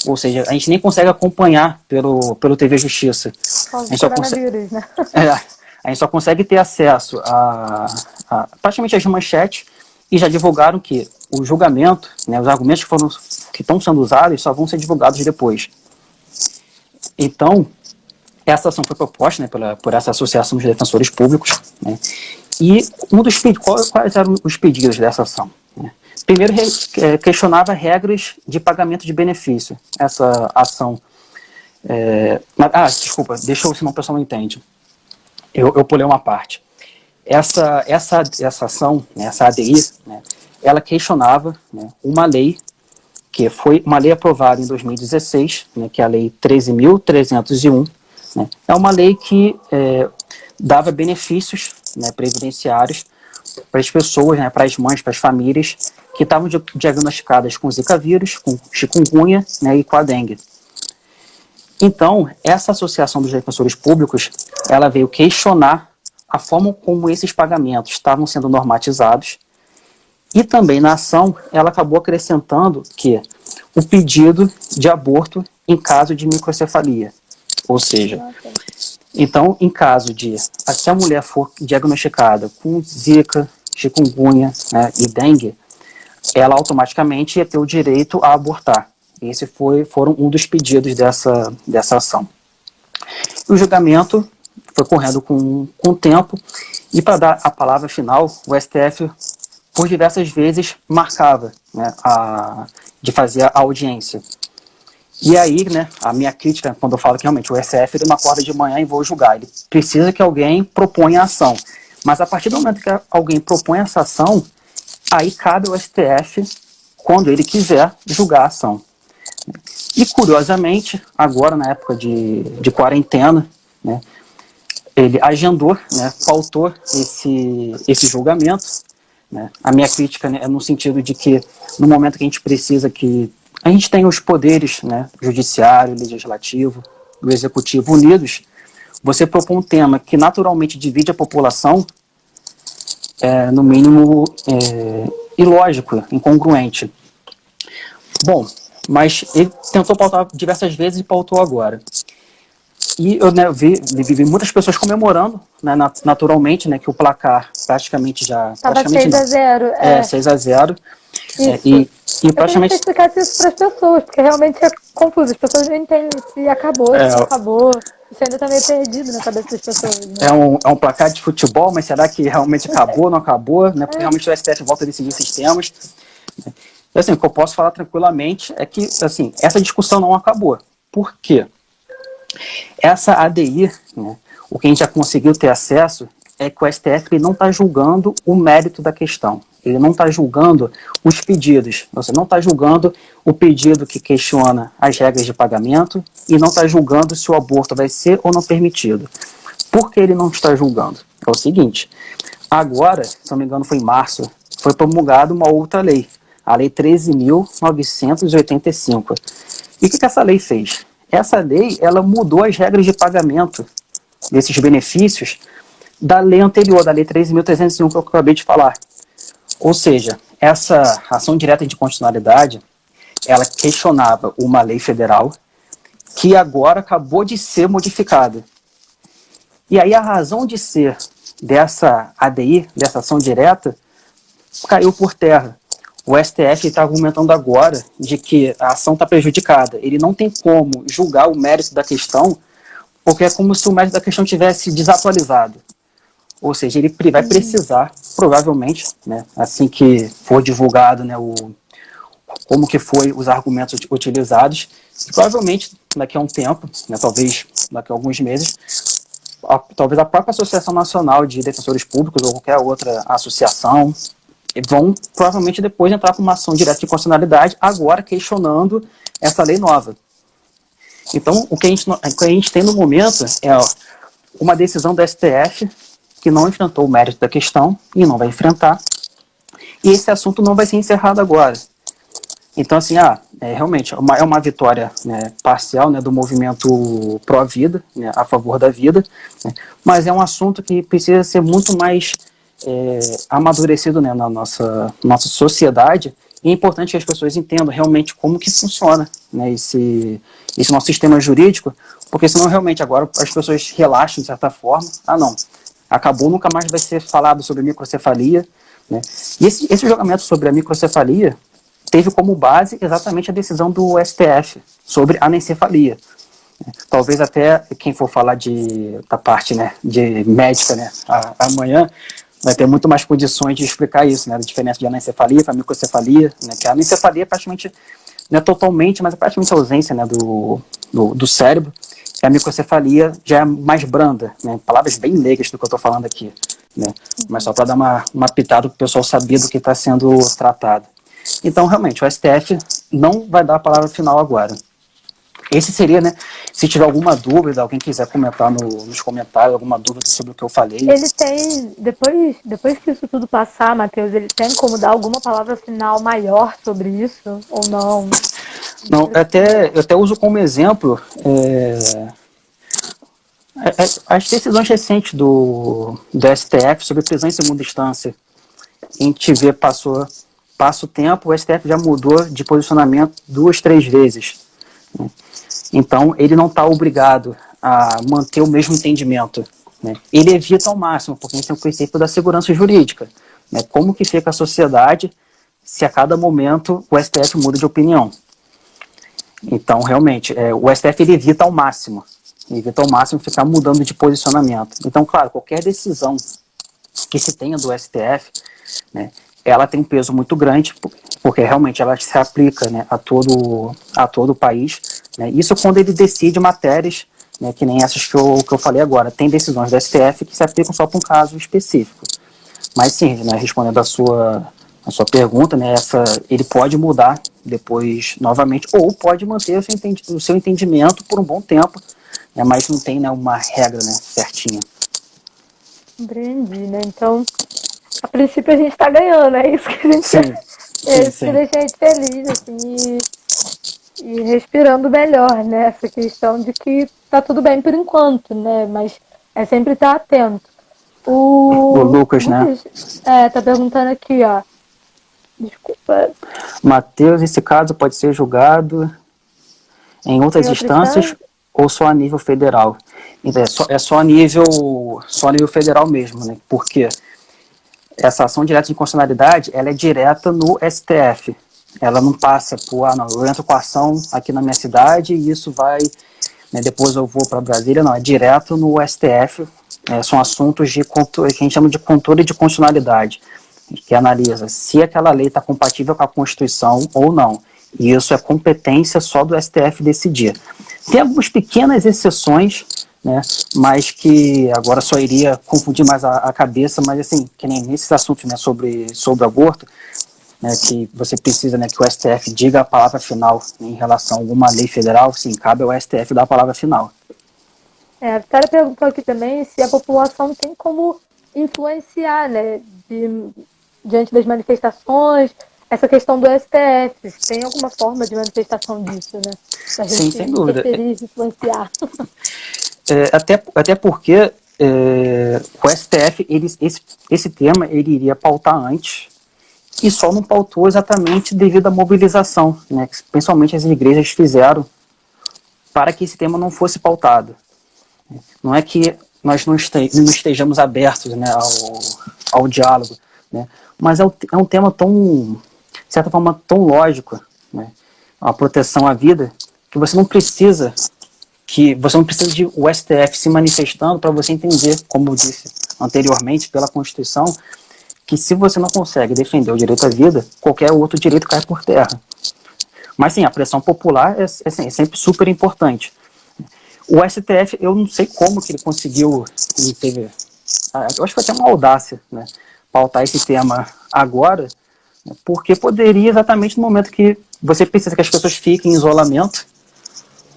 Ou seja, a gente nem consegue acompanhar pelo TV Justiça. A gente só consegue ter acesso a praticamente as manchetes, e já divulgaram que o julgamento, né, os argumentos que estão sendo usados só vão ser divulgados depois. Então, essa ação foi proposta, né, por essa Associação de Defensores Públicos, né, e quais eram os pedidos dessa ação? Né? Primeiro, questionava regras de pagamento de benefício. Essa ação... desculpa, senão o pessoal não entende. Eu pulei uma parte. Essa ação, né, essa ADI, né, ela questionava, né, uma lei, que foi uma lei aprovada em 2016, né, que é a Lei 13.301, né, é uma lei que dava benefícios, né, previdenciários para as pessoas, né, para as mães, para as famílias que estavam diagnosticadas com Zika vírus, com chikungunya, né, e com a dengue. Então, essa Associação dos Defensores Públicos, ela veio questionar a forma como esses pagamentos estavam sendo normatizados, e também na ação ela acabou acrescentando que o pedido de aborto em caso de microcefalia. Ou seja, então, em caso de, se a mulher for diagnosticada com Zika, chikungunya, né, e dengue, ela automaticamente ia ter o direito a abortar. Esse foram um dos pedidos dessa ação. O julgamento foi correndo com o tempo, e para dar a palavra final, o STF, por diversas vezes, marcava, né, de fazer a audiência. E aí, né, a minha crítica, quando eu falo que realmente o STF ele não acorda de manhã e vou julgar, ele precisa que alguém proponha a ação. Mas a partir do momento que alguém propõe essa ação, aí cabe ao STF, quando ele quiser, julgar a ação. E, curiosamente, agora, na época de quarentena, né, ele agendou, né, pautou esse julgamento. Né. A minha crítica, né, é no sentido de que, no momento que a gente precisa que a gente tenha os poderes, né, judiciário, legislativo, do executivo unidos, você propõe um tema que naturalmente divide a população, no mínimo, ilógico, incongruente. Bom, mas ele tentou pautar diversas vezes e pautou agora. E eu, né, vi muitas pessoas comemorando, né, naturalmente, né, que o placar praticamente já... Estava 6-0. 6-0. E praticamente... Eu queria que você explicasse isso para as pessoas, porque realmente é confuso. As pessoas não entendem se acabou, se não acabou. Isso ainda está meio perdido na cabeça das pessoas. Né? É um placar de futebol, mas será que realmente acabou, não acabou? Né? Porque realmente o STF volta a decidir esses temas. Assim, o que eu posso falar tranquilamente é que, assim, essa discussão não acabou. Por quê? Essa ADI, né, o que a gente já conseguiu ter acesso é que o STF ele não está julgando o mérito da questão. Ele não está julgando os pedidos. Você não está julgando o pedido que questiona as regras de pagamento e não está julgando se o aborto vai ser ou não permitido. Por que ele não está julgando? É o seguinte, agora, se não me engano foi em março, foi promulgada uma outra lei, a Lei 13.985. E o que essa lei fez? Essa lei ela mudou as regras de pagamento desses benefícios da lei anterior, da Lei 13.301 que eu acabei de falar. Ou seja, essa ação direta de constitucionalidade, ela questionava uma lei federal que agora acabou de ser modificada. E aí a razão de ser dessa ADI, dessa ação direta, caiu por terra. O STF está argumentando agora de que a ação está prejudicada. Ele não tem como julgar o mérito da questão, porque é como se o mérito da questão tivesse desatualizado. Ou seja, ele vai precisar, provavelmente, né, assim que for divulgado, né, como que foi os argumentos utilizados, e provavelmente daqui a um tempo, né, talvez daqui a alguns meses, talvez a própria Associação Nacional de Defensores Públicos ou qualquer outra associação vão provavelmente depois entrar com uma ação direta de constitucionalidade, agora questionando essa lei nova. Então, o que a gente tem no momento é uma decisão do STF que não enfrentou o mérito da questão e não vai enfrentar, e esse assunto não vai ser encerrado agora. Então, assim, realmente, é uma vitória, né, parcial, né, do movimento pró-vida, né, a favor da vida, né, mas é um assunto que precisa ser muito mais amadurecido, né, na nossa sociedade, e é importante que as pessoas entendam realmente como que funciona, né, esse nosso sistema jurídico, porque senão realmente agora as pessoas relaxam de certa forma, não, acabou, nunca mais vai ser falado sobre microcefalia, né, e esse julgamento sobre a microcefalia teve como base exatamente a decisão do STF sobre anencefalia. Talvez até quem for falar da parte, né, de médica, né, amanhã vai ter muito mais condições de explicar isso, né, a diferença de anencefalia para microcefalia, né, que a anencefalia é praticamente, não é totalmente, mas é praticamente a ausência, né, do cérebro, e a microcefalia já é mais branda, né, palavras bem leigas do que eu estou falando aqui, né, mas só para dar uma pitada para o pessoal saber do que está sendo tratado. Então, realmente, o STF não vai dar a palavra final agora. Esse seria, né, se tiver alguma dúvida, alguém quiser comentar nos comentários, alguma dúvida sobre o que eu falei. Ele tem, depois que isso tudo passar, Matheus, ele tem como dar alguma palavra final maior sobre isso, ou não? Não, eu até uso como exemplo as decisões recentes do STF sobre prisão em segunda instância. A gente vê, passa o tempo, o STF já mudou de posicionamento 2, 3 vezes. Então, ele não está obrigado a manter o mesmo entendimento, né? Ele evita ao máximo, porque a gente tem o princípio da segurança jurídica, né? Como que fica a sociedade se a cada momento o STF muda de opinião? Então, realmente, o STF ele evita ao máximo ficar mudando de posicionamento. Então, claro, qualquer decisão que se tenha do STF, né, ela tem um peso muito grande, porque realmente ela se aplica, né, a todo o país, né, isso quando ele decide matérias, né, que nem essas que eu falei agora. Tem decisões do STF que se aplicam só para um caso específico. Mas sim, né, respondendo a sua pergunta, né, ele pode mudar depois novamente, ou pode manter o seu entendimento por um bom tempo, né, mas não tem, né, uma regra, né, certinha. Compreendi, né? Então, a princípio a gente está ganhando, é isso que a gente sim. Que deixa a gente feliz, assim, e respirando melhor, né? Essa questão de que tá tudo bem por enquanto, né? Mas é sempre estar atento. O Lucas, né? Tá perguntando aqui, ó. Desculpa. Matheus, esse caso pode ser julgado em outras instâncias ou só a nível federal? É só a nível federal mesmo, né? Porque essa ação direta de inconstitucionalidade, ela é direta no STF. Ela não passa por, eu entro com a ação aqui na minha cidade e isso vai, né, depois eu vou para Brasília, não, é direto no STF, são assuntos que a gente chama de controle de constitucionalidade, que analisa se aquela lei está compatível com a Constituição ou não. E isso é competência só do STF decidir. Tem algumas pequenas exceções, né, mas que agora só iria confundir mais a cabeça, mas assim, que nem nesses assuntos, né, sobre aborto, né, que você precisa, né, que o STF diga a palavra final, né, em relação a alguma lei federal, sim, cabe ao STF dar a palavra final. A Vitória perguntou aqui também se a população tem como influenciar, né, diante das manifestações, essa questão do STF, se tem alguma forma de manifestação disso, né? Pra gente sim, sem dúvida. Influenciar. Até porque o STF, esse tema, ele iria pautar antes, e só não pautou exatamente devido à mobilização, né, que principalmente as igrejas fizeram para que esse tema não fosse pautado. Não é que nós não estejamos abertos, né, ao diálogo, né, mas é um tema tão, de certa forma, tão lógico, né, a proteção à vida, que você não precisa de o STF se manifestando para você entender, como eu disse anteriormente, pela Constituição, que se você não consegue defender o direito à vida, qualquer outro direito cai por terra. Mas sim, a pressão popular é sempre super importante. O STF, eu não sei como que ele conseguiu, ele teve, eu acho que foi até uma audácia, né, pautar esse tema agora, porque poderia exatamente no momento que você precisa que as pessoas fiquem em isolamento,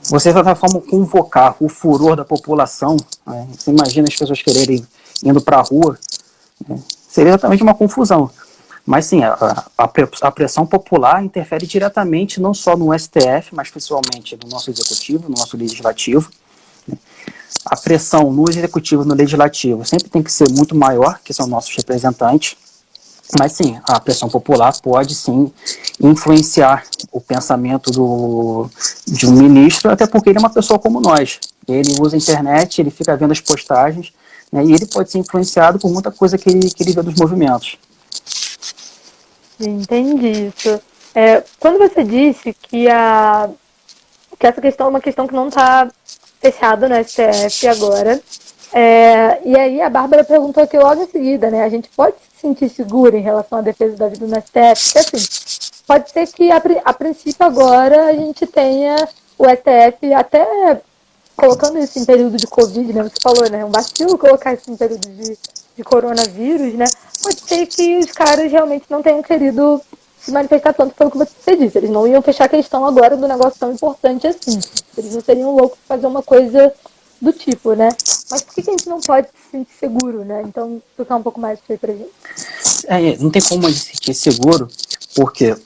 você de certa forma convocar o furor da população, né, você imagina as pessoas quererem indo para a rua, né, seria exatamente uma confusão. Mas sim, a pressão popular interfere diretamente não só no STF, mas principalmente no nosso executivo, no nosso legislativo. A pressão no executivo e no legislativo sempre tem que ser muito maior, que são nossos representantes. Mas sim, a pressão popular pode sim influenciar o pensamento de um ministro, até porque ele é uma pessoa como nós. Ele usa a internet, ele fica vendo as postagens, né, e ele pode ser influenciado por muita coisa que ele vê dos movimentos. Entendi isso. Quando você disse que essa questão é uma questão que não está fechada no STF agora, e aí a Bárbara perguntou aqui logo em seguida, né? A gente pode se sentir segura em relação à defesa da vida no STF? Porque assim, pode ser que a princípio agora a gente tenha o STF até colocando isso em período de Covid, né? Você falou, né? Um vacilo colocar isso em período de coronavírus, né? Pode ser que os caras realmente não tenham querido se manifestar tanto pelo que você disse. Eles não iam fechar a questão agora do negócio tão importante assim. Eles não seriam loucos de fazer uma coisa do tipo, né? Mas por que a gente não pode se sentir seguro, né? Então, explicar um pouco mais isso aí pra gente. Não tem como a gente se sentir seguro, porque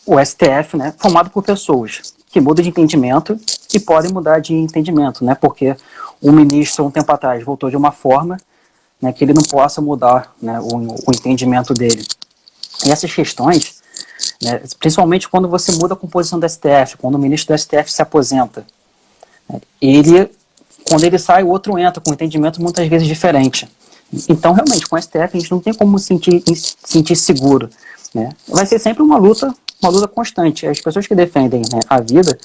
o STF, né, é formado por pessoas que mudam de entendimento e podem mudar de entendimento, né? Porque o ministro, um tempo atrás, votou de uma forma, né, que ele não possa mudar, né, o entendimento dele. E essas questões, né, principalmente quando você muda a composição do STF, quando o ministro do STF se aposenta, né, quando ele sai, o outro entra com um entendimento muitas vezes diferente. Então, realmente, com o STF, a gente não tem como sentir seguro, né? Vai ser sempre uma luta constante. As pessoas que defendem, né, a vida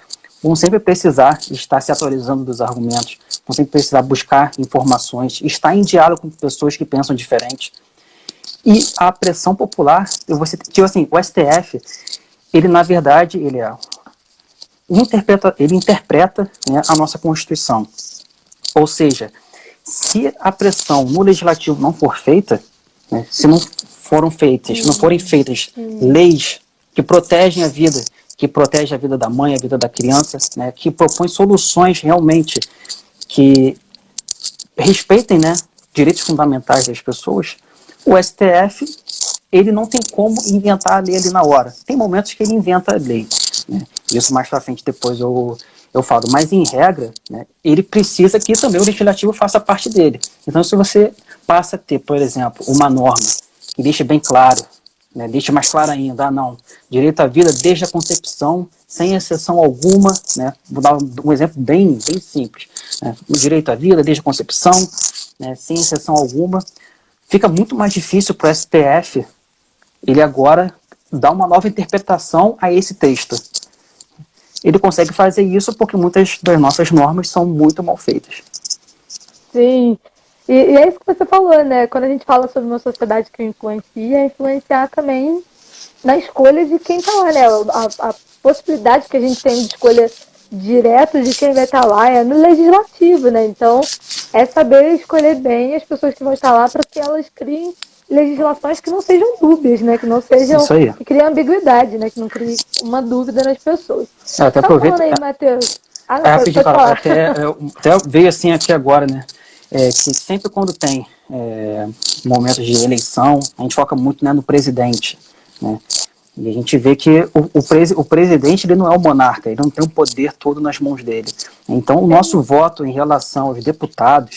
vão sempre precisar estar se atualizando dos argumentos, vão sempre precisar buscar informações, estar em diálogo com pessoas que pensam diferente. E a pressão popular, o STF, ele na verdade, ele interpreta, né, a nossa Constituição. Ou seja, se a pressão no legislativo não for feita, né, se não forem feitas leis que protegem a vida, que protegem a vida da mãe, a vida da criança, né, que propõem soluções realmente que respeitem, né, direitos fundamentais das pessoas, o STF, ele não tem como inventar a lei ali na hora. Tem momentos que ele inventa a lei, né? Isso mais pra frente depois eu falo. Mas, em regra, né, ele precisa que também o legislativo faça parte dele. Então, se você passa a ter, por exemplo, uma norma que deixa bem claro, né, deixa mais claro ainda, direito à vida desde a concepção, sem exceção alguma, né, vou dar um exemplo bem simples, né, o direito à vida desde a concepção, né, sem exceção alguma, fica muito mais difícil para o STF ele agora dar uma nova interpretação a esse texto. Ele consegue fazer isso porque muitas das nossas normas são muito mal feitas. Sim, e é isso que você falou, né? Quando a gente fala sobre uma sociedade que influencia, é influenciar também na escolha de quem está lá, né? A possibilidade que a gente tem de escolha direta de quem vai estar lá é no legislativo, né? Então, é saber escolher bem as pessoas que vão estar lá para que elas criem legislações que não sejam dúbias, né? Que não sejam, que criem ambiguidade, né? Que não criem uma dúvida nas pessoas. Até aproveita aí, Matheus. Até veio assim aqui agora, né? Que sempre quando tem momentos de eleição, a gente foca muito, né, no presidente, né? E a gente vê que o presidente ele não é o monarca, ele não tem o poder todo nas mãos dele. Então, o nosso voto em relação aos deputado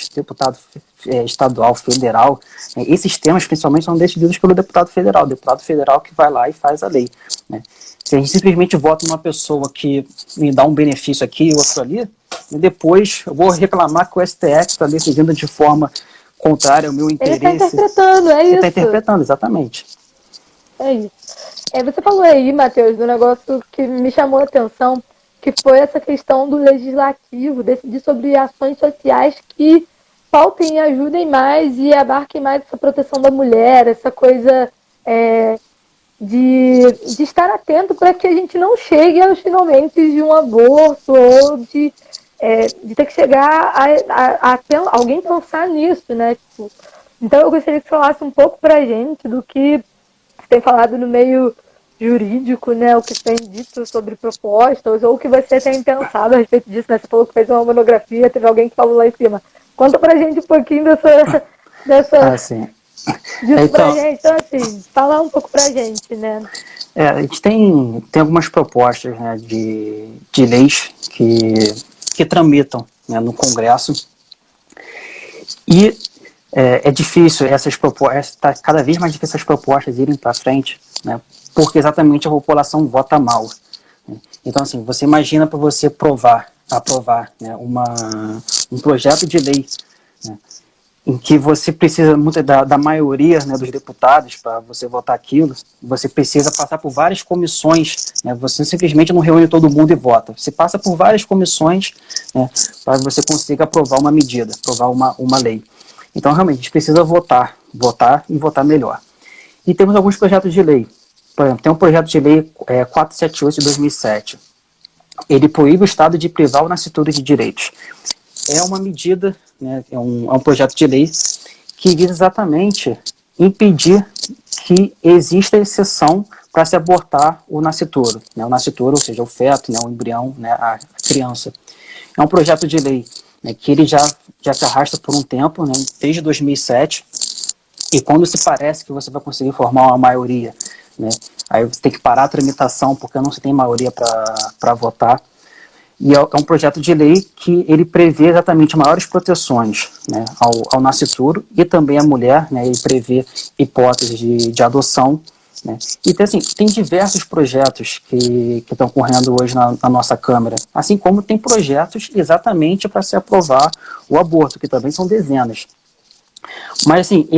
estadual, federal, esses temas principalmente são decididos pelo deputado federal que vai lá e faz a lei, né? Se a gente simplesmente vota numa pessoa que me dá um benefício aqui e outro ali, e depois eu vou reclamar que o STF está decidindo de forma contrária ao meu interesse. Ele está interpretando, é isso. Ele está interpretando, exatamente. É isso. Você falou aí, Matheus, do negócio que me chamou a atenção, que foi essa questão do legislativo, decidir sobre ações sociais que faltem e ajudem mais e abarquem mais essa proteção da mulher, essa coisa de estar atento para que a gente não chegue aos finalmente de um aborto ou de ter que chegar a alguém pensar nisso, né? Tipo, então eu gostaria que você falasse um pouco para a gente do que você tem falado no meio jurídico, né? O que você tem dito sobre propostas ou o que você tem pensado a respeito disso, né? Você falou que fez uma monografia, teve alguém que falou lá em cima. Conta pra gente um pouquinho Sim. disso pra gente. Então, assim, fala um pouco pra gente, né? A gente tem algumas propostas, né, de leis que tramitam, né, no Congresso. E é difícil essas propostas, está cada vez mais difícil essas propostas irem para frente, né, porque exatamente a população vota mal. Né? Então, assim, você imagina para você aprovar, né, um projeto de lei, né, em que você precisa muito da maioria, né, dos deputados para você votar aquilo, você precisa passar por várias comissões, né, você simplesmente não reúne todo mundo e vota. Você passa por várias comissões, né, para você consiga aprovar uma medida, aprovar uma lei. Então, realmente, a gente precisa votar e votar melhor. E temos alguns projetos de lei. Por exemplo, tem um projeto de lei 478 de 2007. Ele proíbe o Estado de privar o nascituro de direitos. É uma medida, né, é um projeto de lei que visa exatamente impedir que exista exceção para se abortar o nascituro, né, ou seja, o feto, né, o embrião, né, a criança. É um projeto de lei, né, que ele já se arrasta por um tempo, né, desde 2007, e quando se parece que você vai conseguir formar uma maioria, né, aí você tem que parar a tramitação porque não se tem maioria para votar. E é um projeto de lei que ele prevê exatamente maiores proteções, né, ao nascituro e também à mulher, né, ele prevê hipóteses de adoção. Né, e tem diversos projetos que estão correndo hoje na nossa Câmara, assim como tem projetos exatamente para se aprovar o aborto, que também são dezenas. Mas assim,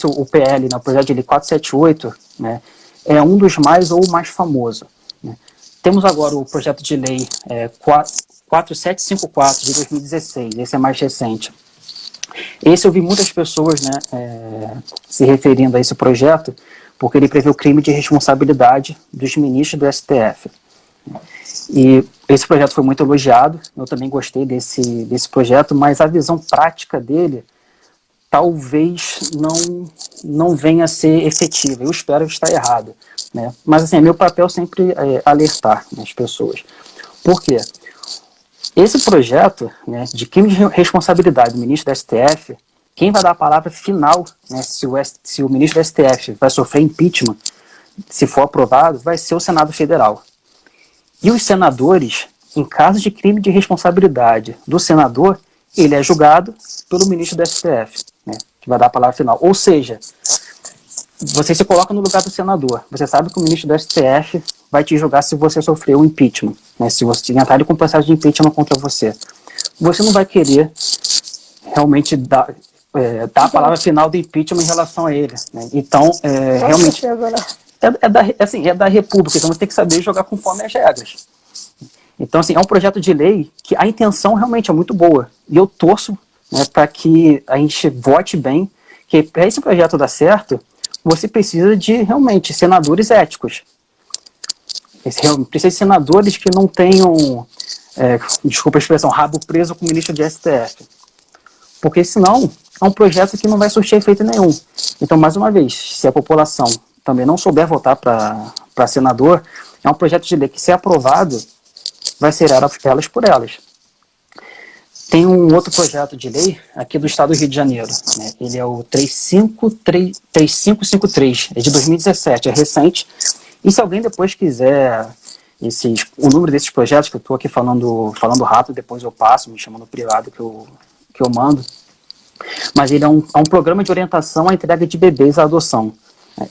o PL, né, o projeto de lei 478, né, é um dos mais ou o mais famoso. Né. Temos agora o projeto de lei 4754 de 2016, esse é mais recente. Esse eu vi muitas pessoas, né, se referindo a esse projeto, porque ele prevê o crime de responsabilidade dos ministros do STF. E esse projeto foi muito elogiado, eu também gostei desse projeto, mas a visão prática dele talvez não venha a ser efetiva. Eu espero estar errado. Né? Mas, assim, meu papel sempre é alertar, né, as pessoas. Por quê? Esse projeto, né, de crime de responsabilidade do ministro do STF, quem vai dar a palavra final, né, se o ministro do STF vai sofrer impeachment, se for aprovado, vai ser o Senado Federal. E os senadores, em caso de crime de responsabilidade do senador, ele é julgado pelo ministro do STF, né, que vai dar a palavra final. Ou seja, você se coloca no lugar do senador. Você sabe que o ministro do STF vai te julgar se você sofreu um impeachment, né, se você entrar com processo de impeachment contra você. Você não vai querer realmente dar a palavra final do impeachment em relação a ele. Né? Então, realmente, é da República, então você tem que saber jogar conforme as regras. Então, assim, é um projeto de lei que a intenção realmente é muito boa. E eu torço, né, para que a gente vote bem, que para esse projeto dar certo, você precisa de, realmente, senadores éticos. Precisa de senadores que não tenham, desculpa a expressão, rabo preso com o ministro de STF. Porque senão é um projeto que não vai surtir efeito nenhum. Então, mais uma vez, se a população também não souber votar para senador, é um projeto de lei que, se aprovado, vai ser elas por elas. Tem um outro projeto de lei aqui do estado do Rio de Janeiro. Né? Ele é o 3553, é de 2017, é recente. E se alguém depois quiser o número desses projetos, que eu estou aqui falando rápido, depois eu passo, me chama no privado que eu mando. Mas ele é um programa de orientação à entrega de bebês à adoção.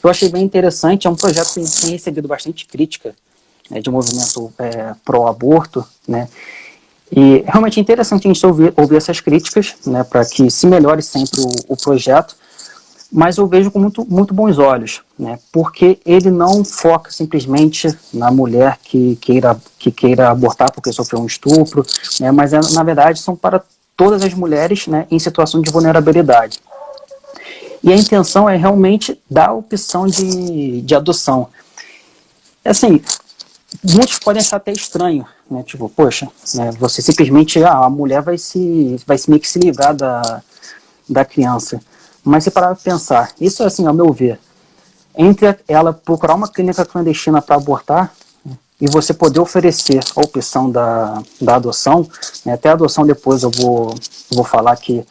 Eu achei bem interessante, é um projeto que tem recebido bastante crítica, né, de movimento pró-aborto, né? E realmente é interessante a gente ouvir essas críticas, né, para que se melhore sempre o projeto, mas eu vejo com muito bons olhos, né, porque ele não foca simplesmente na mulher que queira abortar porque sofreu um estupro, né, mas na verdade são para todas as mulheres, né, em situação de vulnerabilidade. E a intenção é realmente dar a opção de adoção. assim, muitos podem achar até estranho, né? Tipo, poxa, né, você simplesmente, a mulher vai se meio que se livrar da criança. Mas se parar para pensar, isso assim, ao meu ver, entre ela procurar uma clínica clandestina para abortar, né, e você poder oferecer a opção da adoção, né, até a adoção depois eu vou falar que,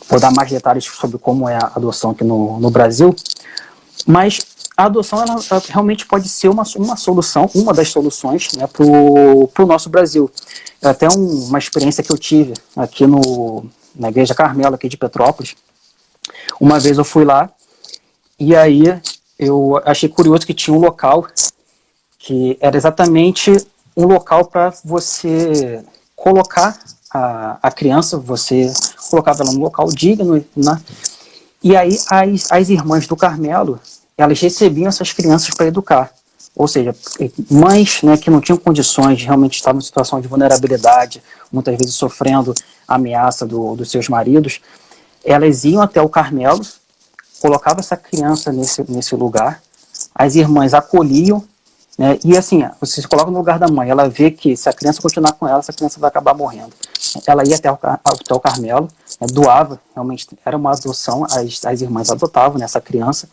vou dar mais detalhes sobre como é a adoção aqui no Brasil, mas a adoção ela realmente pode ser uma solução, uma das soluções, né, para o nosso Brasil. É até uma experiência que eu tive aqui na Igreja Carmelo, aqui de Petrópolis. Uma vez eu fui lá e aí eu achei curioso que tinha um local que era exatamente um local para você colocar a criança, você colocava ela num local digno, né? E aí as irmãs do Carmelo, elas recebiam essas crianças para educar. Ou seja, mães, né, que não tinham condições, realmente estavam em situação de vulnerabilidade, muitas vezes sofrendo ameaça dos seus maridos, elas iam até o Carmelo, colocavam essa criança nesse lugar, as irmãs acolhiam, né, e assim, você se coloca no lugar da mãe, ela vê que se a criança continuar com ela, essa criança vai acabar morrendo. Ela ia até o Carmelo, né, doava, realmente era uma adoção, as irmãs adotavam, né, essa criança,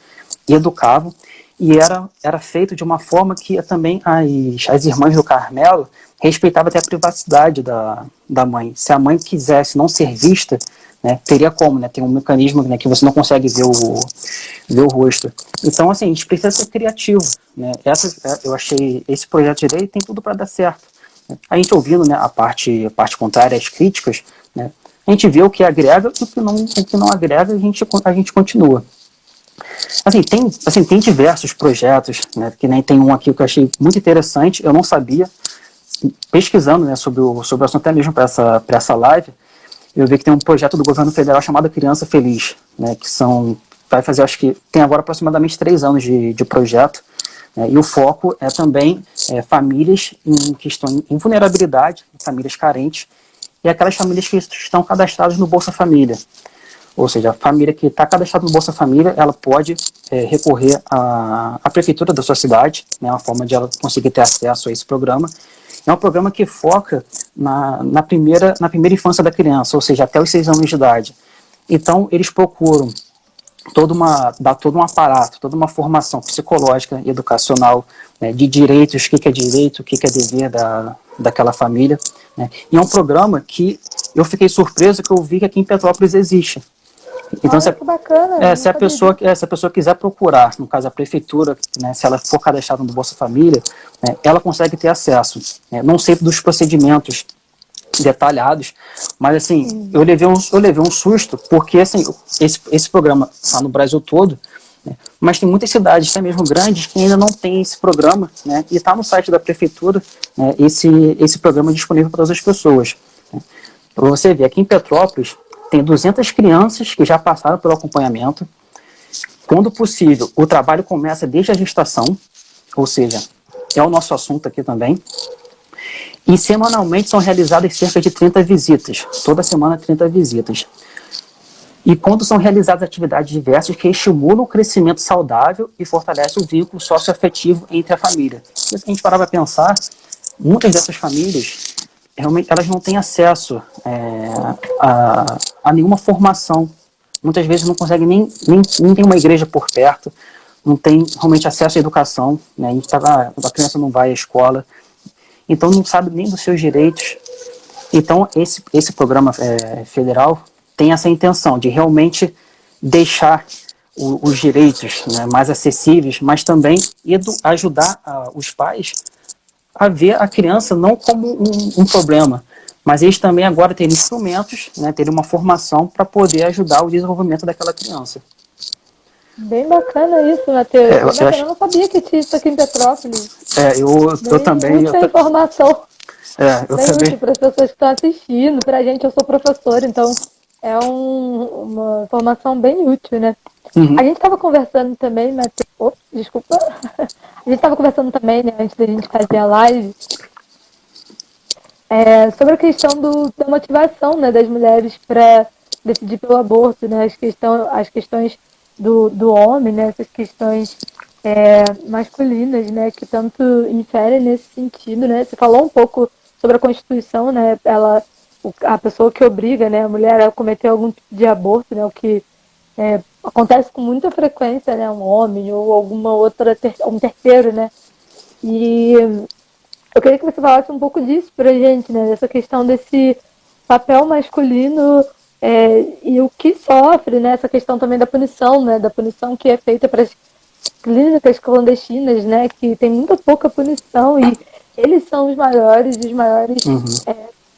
e educavam, e era feito de uma forma que também as irmãs do Carmelo respeitavam até a privacidade da mãe. Se a mãe quisesse não ser vista, né, teria como, né, tem um mecanismo, né, que você não consegue ver o rosto. Então, assim, a gente precisa ser criativo, né? Eu achei esse projeto de lei tem tudo para dar certo. A gente ouvindo, né, a parte contrária, as críticas, né, a gente vê o que agrega e o que não agrega, a gente continua. Tem diversos projetos, né, que nem tem um aqui que eu achei muito interessante, eu não sabia, pesquisando, né, sobre o assunto até mesmo para essa live, eu vi que tem um projeto do governo federal chamado Criança Feliz, né, vai fazer, acho que tem agora aproximadamente 3 anos de projeto, né, e o foco é também famílias que estão em vulnerabilidade, famílias carentes, e aquelas famílias que estão cadastradas no Bolsa Família. Ou seja, a família que está cadastrada no Bolsa Família, ela pode recorrer à prefeitura da sua cidade, né, uma forma de ela conseguir ter acesso a esse programa. É um programa que foca na primeira infância da criança, ou seja, até os 6 anos de idade. Então, eles procuram dar todo um aparato, toda uma formação psicológica e educacional, né, de direitos, o que é direito, o que é dever daquela família. Né. E é um programa que eu fiquei surpreso que eu vi que aqui em Petrópolis existe. Então, que bacana, se a pessoa quiser procurar, no caso a prefeitura, né, se ela for cadastrada no Bolsa Família, né, ela consegue ter acesso. Né, não sei dos procedimentos detalhados, mas assim, eu levei um susto, porque assim, esse programa está no Brasil todo, né, mas tem muitas cidades, até mesmo grandes, que ainda não tem esse programa, né, e está no site da prefeitura, né, esse programa disponível para todas as pessoas. Né. Para você ver, aqui em Petrópolis, tem 200 crianças que já passaram pelo acompanhamento. Quando possível, o trabalho começa desde a gestação, ou seja, é o nosso assunto aqui também. E semanalmente são realizadas cerca de 30 visitas. Toda semana 30 visitas. E quando são realizadas atividades diversas que estimulam o crescimento saudável e fortalecem o vínculo socioafetivo entre a família. Se a gente parar para pensar, muitas dessas famílias realmente elas não têm acesso a nenhuma formação. Muitas vezes não conseguem nem tem uma igreja por perto, não tem realmente acesso à educação, né? A criança não vai à escola, então não sabe nem dos seus direitos. Então esse programa federal tem essa intenção de realmente deixar os direitos, né, mais acessíveis, mas também ajudar os pais a ver a criança não como um problema, mas eles também agora terem instrumentos, né, terem uma formação para poder ajudar o desenvolvimento daquela criança. Bem bacana isso, Matheus. Eu não sabia que tinha isso aqui em Petrópolis. Eu também. Muita informação. Eu bem também. útil para as pessoas que estão assistindo. Para a gente, eu sou professora, então é uma informação bem útil, né? Uhum. A gente estava conversando também, Matheus. Ops, desculpa. A gente estava conversando também, né, antes da gente fazer a live, sobre a questão da motivação, né, das mulheres para decidir pelo aborto, né, as questões do homem, né, essas questões masculinas, né, que tanto inferem nesse sentido, né? Você falou um pouco sobre a Constituição, né? A pessoa que obriga, né, a mulher a cometer algum tipo de aborto, né, o que acontece com muita frequência, né, um homem ou alguma outra um terceiro, né? E eu queria que você falasse um pouco disso pra gente, né? Dessa questão desse papel masculino e o que sofre, né? Essa questão também da punição, né? Da punição que é feita para as clínicas clandestinas, né? Que tem muito pouca punição e eles são os maiores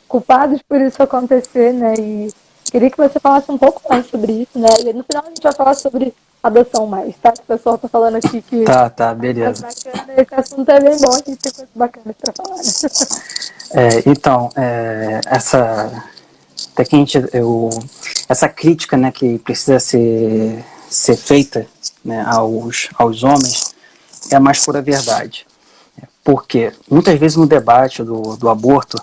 culpados por isso acontecer, né? E queria que você falasse um pouco mais sobre isso, né? E no final a gente vai falar sobre adoção mais, tá? O pessoal tá falando aqui que Tá, beleza. bacana, esse assunto é bem bom, a gente tem coisas bacanas pra falar, né? Então, até que essa crítica, né, que precisa ser feita, né, aos homens é a mais pura verdade. Porque muitas vezes no debate do aborto,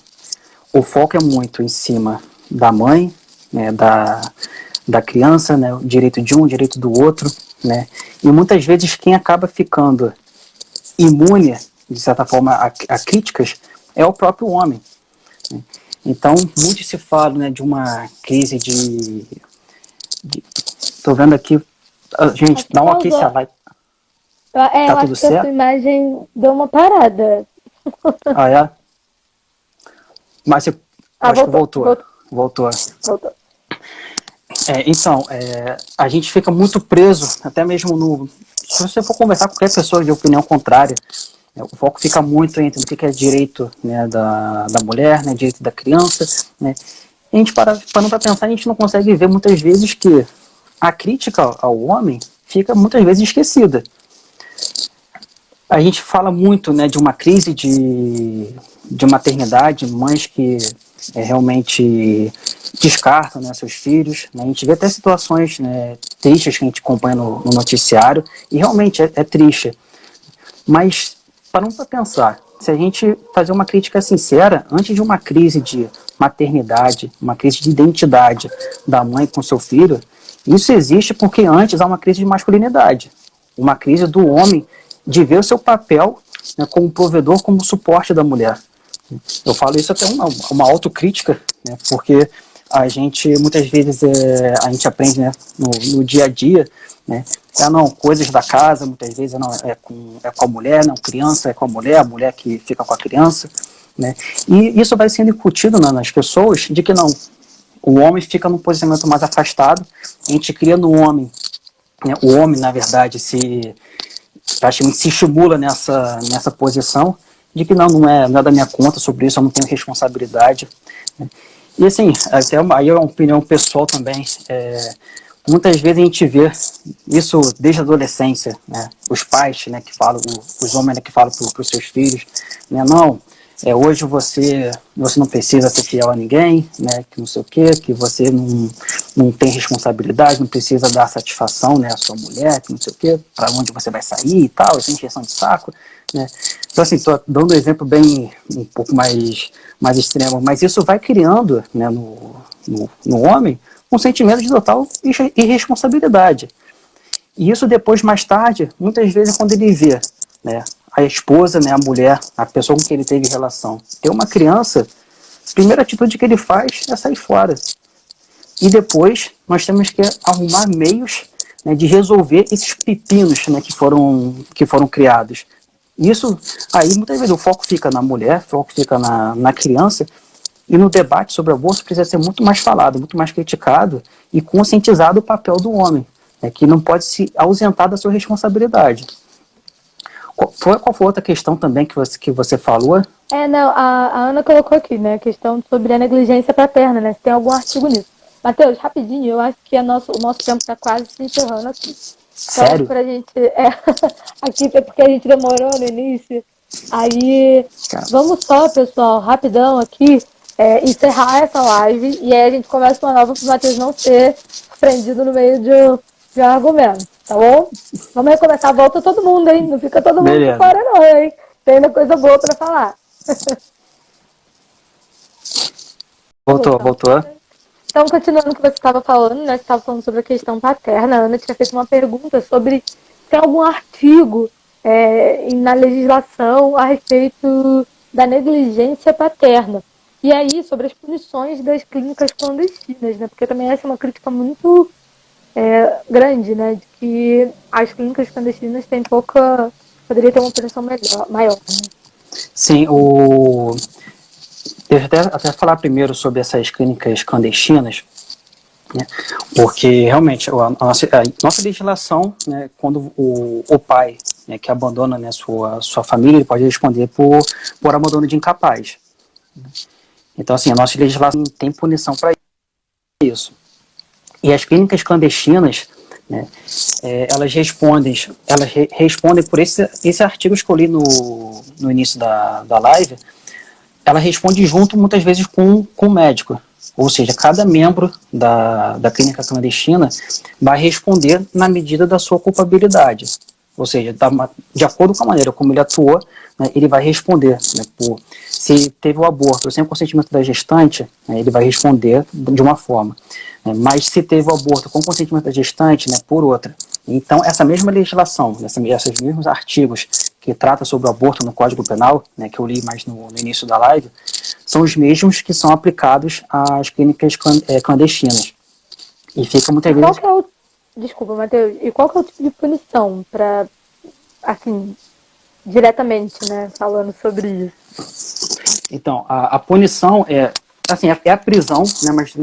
o foco é muito em cima da mãe, né, da criança, né, o direito de um, o direito do outro, né, e muitas vezes quem acaba ficando imune, de certa forma, a críticas é o próprio homem. Né. Então, muito se fala, né, de uma crise Tô vendo aqui. Gente, dá um ok se a live. Eu Tá acho tudo que a sua certo? imagem deu uma parada. Ah, é? Mas eu acho que Voltou, voltou. Voltou. voltou. Então, a gente fica muito preso, até mesmo no. Se você for conversar com qualquer pessoa de opinião contrária, o foco fica muito entre o que é direito, né, da mulher, né, direito da criança, né? E a gente parando para pensar, a gente não consegue ver muitas vezes que a crítica ao homem fica muitas vezes esquecida. A gente fala muito, né, de uma crise de maternidade, mães que realmente descartam, né, seus filhos. Né? A gente vê até situações, né, tristes que a gente acompanha no noticiário, e realmente é triste. Mas, parando para pensar, se a gente fazer uma crítica sincera, antes de uma crise de maternidade, uma crise de identidade da mãe com seu filho, isso existe porque antes há uma crise de masculinidade, uma crise do homem de ver o seu papel, né, como provedor, como suporte da mulher. Eu falo isso até uma autocrítica, né, porque a gente muitas vezes a gente aprende, né, no dia a dia, né, não, coisas da casa, muitas vezes não, é com a mulher, não, criança é com a mulher que fica com a criança, né, e isso vai sendo incutido, né, nas pessoas de que não, o homem fica num posicionamento mais afastado, a gente cria no homem, né, o homem na verdade praticamente se estimula nessa posição de que não é da minha conta sobre isso, eu não tenho responsabilidade. Né. E assim, até aí é uma opinião pessoal também, muitas vezes a gente vê isso desde a adolescência, né? Os pais, né, que falam, os homens, né, que falam para os seus filhos, né, não, hoje você não precisa ser fiel a ninguém, né, que não sei o quê, que você não tem responsabilidade, não precisa dar satisfação, né, à sua mulher, que não sei o quê, para onde você vai sair e tal, essa encheção de saco, né. Então assim, estou dando um exemplo bem um pouco mais extremo, mas isso vai criando, né, no homem um sentimento de total irresponsabilidade. E isso depois, mais tarde, muitas vezes quando ele vê, né, a esposa, né, a mulher, a pessoa com quem ele teve relação, ter uma criança, a primeira atitude que ele faz é sair fora. E depois nós temos que arrumar meios, né, de resolver esses pepinos, né, que foram criados. Isso, aí muitas vezes o foco fica na mulher, o foco fica na criança, e no debate sobre o aborto precisa ser muito mais falado, muito mais criticado e conscientizado o papel do homem, né, que não pode se ausentar da sua responsabilidade. Qual foi outra questão também que você falou? Não, a Ana colocou aqui, né, a questão sobre a negligência paterna, né, se tem algum artigo nisso. Matheus, rapidinho, eu acho que o nosso tempo está quase se encerrando aqui. Sério? Então, pra gente, aqui é porque a gente demorou no início, aí vamos só, pessoal, rapidão aqui, encerrar essa live e aí a gente começa uma nova para o Matheus não ser prendido no meio de um argumento, tá bom? Vamos recomeçar, volta todo mundo, hein? Não fica todo mundo de fora não, hein? Tem ainda coisa boa para falar. Voltou. Então, continuando o que você estava falando, né? Você estava falando sobre a questão paterna. A Ana tinha feito uma pergunta sobre tem algum artigo na legislação a respeito da negligência paterna. E aí, sobre as punições das clínicas clandestinas, né? Porque também essa é uma crítica muito grande, né? De que as clínicas clandestinas têm poderia ter uma punição maior. Né? Sim, deixa eu até falar primeiro sobre essas clínicas clandestinas, né? Porque realmente a nossa legislação, né, quando o pai, né, que abandona, né, sua família, ele pode responder por abandono de incapaz. Então, assim, a nossa legislação tem punição para isso. E as clínicas clandestinas, né, elas respondem por esse artigo que eu li no início da live. Ela responde junto, muitas vezes, com o médico. Ou seja, cada membro da clínica clandestina vai responder na medida da sua culpabilidade. Ou seja, de acordo com a maneira como ele atuou, né, ele vai responder. Né, se teve o aborto sem o consentimento da gestante, né, ele vai responder de uma forma. Né, mas se teve o aborto com consentimento da gestante, né, por outra. Então, essa mesma legislação, esses mesmos artigos que tratam sobre o aborto no Código Penal, né, que eu li mais no início da live, são os mesmos que são aplicados às clínicas clandestinas. E fica muitas vezes... Desculpa, Matheus. E qual que é o tipo de punição para, assim, diretamente, né, falando sobre isso? Então, a punição é a prisão, né, mas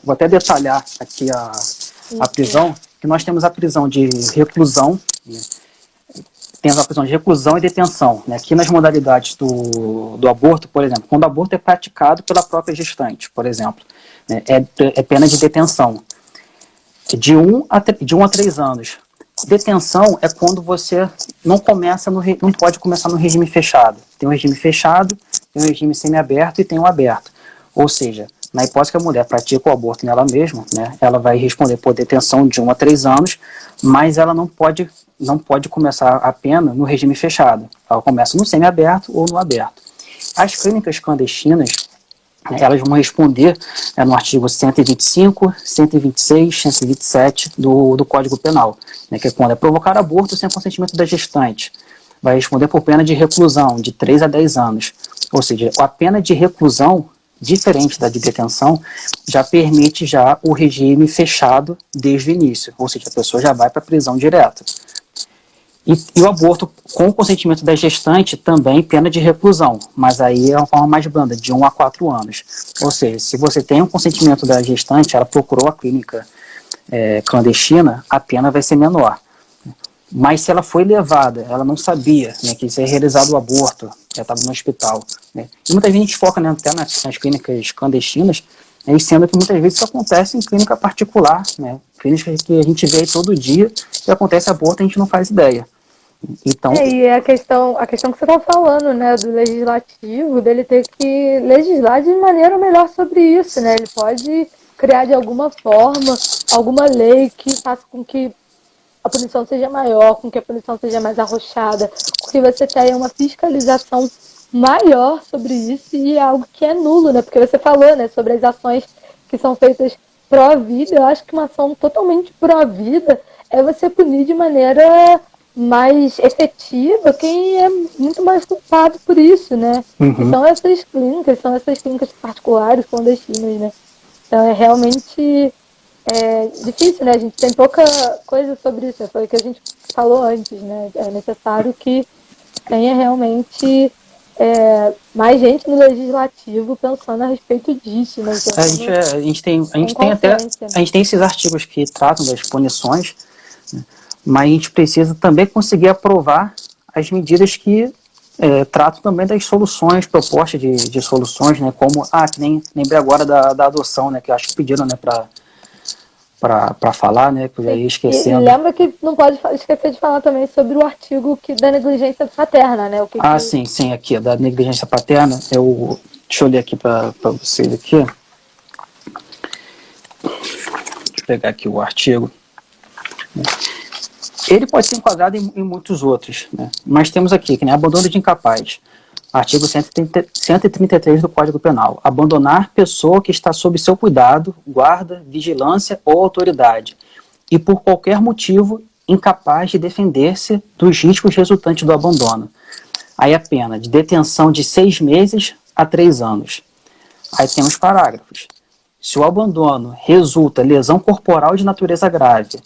vou até detalhar aqui a prisão, que nós temos a prisão de reclusão, né, temos a prisão de reclusão e detenção. Né, aqui nas modalidades do aborto, por exemplo, quando o aborto é praticado pela própria gestante, por exemplo, né, é pena de detenção. De 1 a 3 anos. Detenção é quando você não pode começar no regime fechado. Tem um regime fechado, tem um regime semiaberto e tem um aberto. Ou seja, na hipótese que a mulher pratica o aborto nela mesma, né, ela vai responder por detenção de 1 a 3 anos, mas ela não pode começar a pena no regime fechado. Ela começa no semiaberto ou no aberto. As clínicas clandestinas, elas vão responder no artigo 125, 126, 127 do Código Penal, né, que é quando é provocar aborto sem consentimento da gestante. Vai responder por pena de reclusão, de 3 a 10 anos. Ou seja, a pena de reclusão, diferente da de detenção, já permite o regime fechado desde o início. Ou seja, a pessoa já vai para a prisão direta. E o aborto com o consentimento da gestante também pena de reclusão, mas aí é uma forma mais branda, de 1 a 4 anos. Ou seja, se você tem um consentimento da gestante, ela procurou a clínica clandestina, a pena vai ser menor. Mas se ela foi levada, ela não sabia, né, que seria realizado o aborto, já estava no hospital. Né, e muita gente foca, né, até nas clínicas clandestinas, né, sendo que muitas vezes isso acontece em clínica particular, né, clínicas que a gente vê aí todo dia, que acontece aborto, a gente não faz ideia. Então... e a questão que você está falando, né, do legislativo, dele ter que legislar de maneira melhor sobre isso, né? Ele pode criar de alguma forma alguma lei que faça com que a punição seja maior, com que a punição seja mais arrochada, porque você tem uma fiscalização maior sobre isso e é algo que é nulo, né? Porque você falou, né, sobre as ações que são feitas pró-vida. Eu acho que uma ação totalmente pró-vida é você punir de maneira mais efetiva quem é muito mais culpado por isso, né? Uhum. São essas clínicas particulares, clandestinas, né? Então é realmente difícil, né? A gente tem pouca coisa sobre isso, foi o que a gente falou antes, né? É necessário que tenha realmente mais gente no legislativo pensando a respeito disso, né? A gente tem esses artigos que tratam das punições, né? Mas a gente precisa também conseguir aprovar as medidas que tratam também das soluções, propostas de soluções, né? Como, que nem lembrei agora da adoção, né? Que eu acho que pediram, né, para falar, né? Que eu já ia esquecendo. E lembra que não pode esquecer de falar também sobre o artigo da negligência paterna, né? Sim, aqui, da negligência paterna. Deixa eu ler aqui para vocês aqui. Deixa eu pegar aqui o artigo. Ele pode ser enquadrado em muitos outros, né? Mas temos aqui, que nem abandono de incapaz. Artigo 133 do Código Penal. Abandonar pessoa que está sob seu cuidado, guarda, vigilância ou autoridade, e por qualquer motivo incapaz de defender-se dos riscos resultantes do abandono. Aí a pena de detenção de 6 meses a 3 anos. Aí tem os parágrafos. Se o abandono resulta lesão corporal de natureza grave,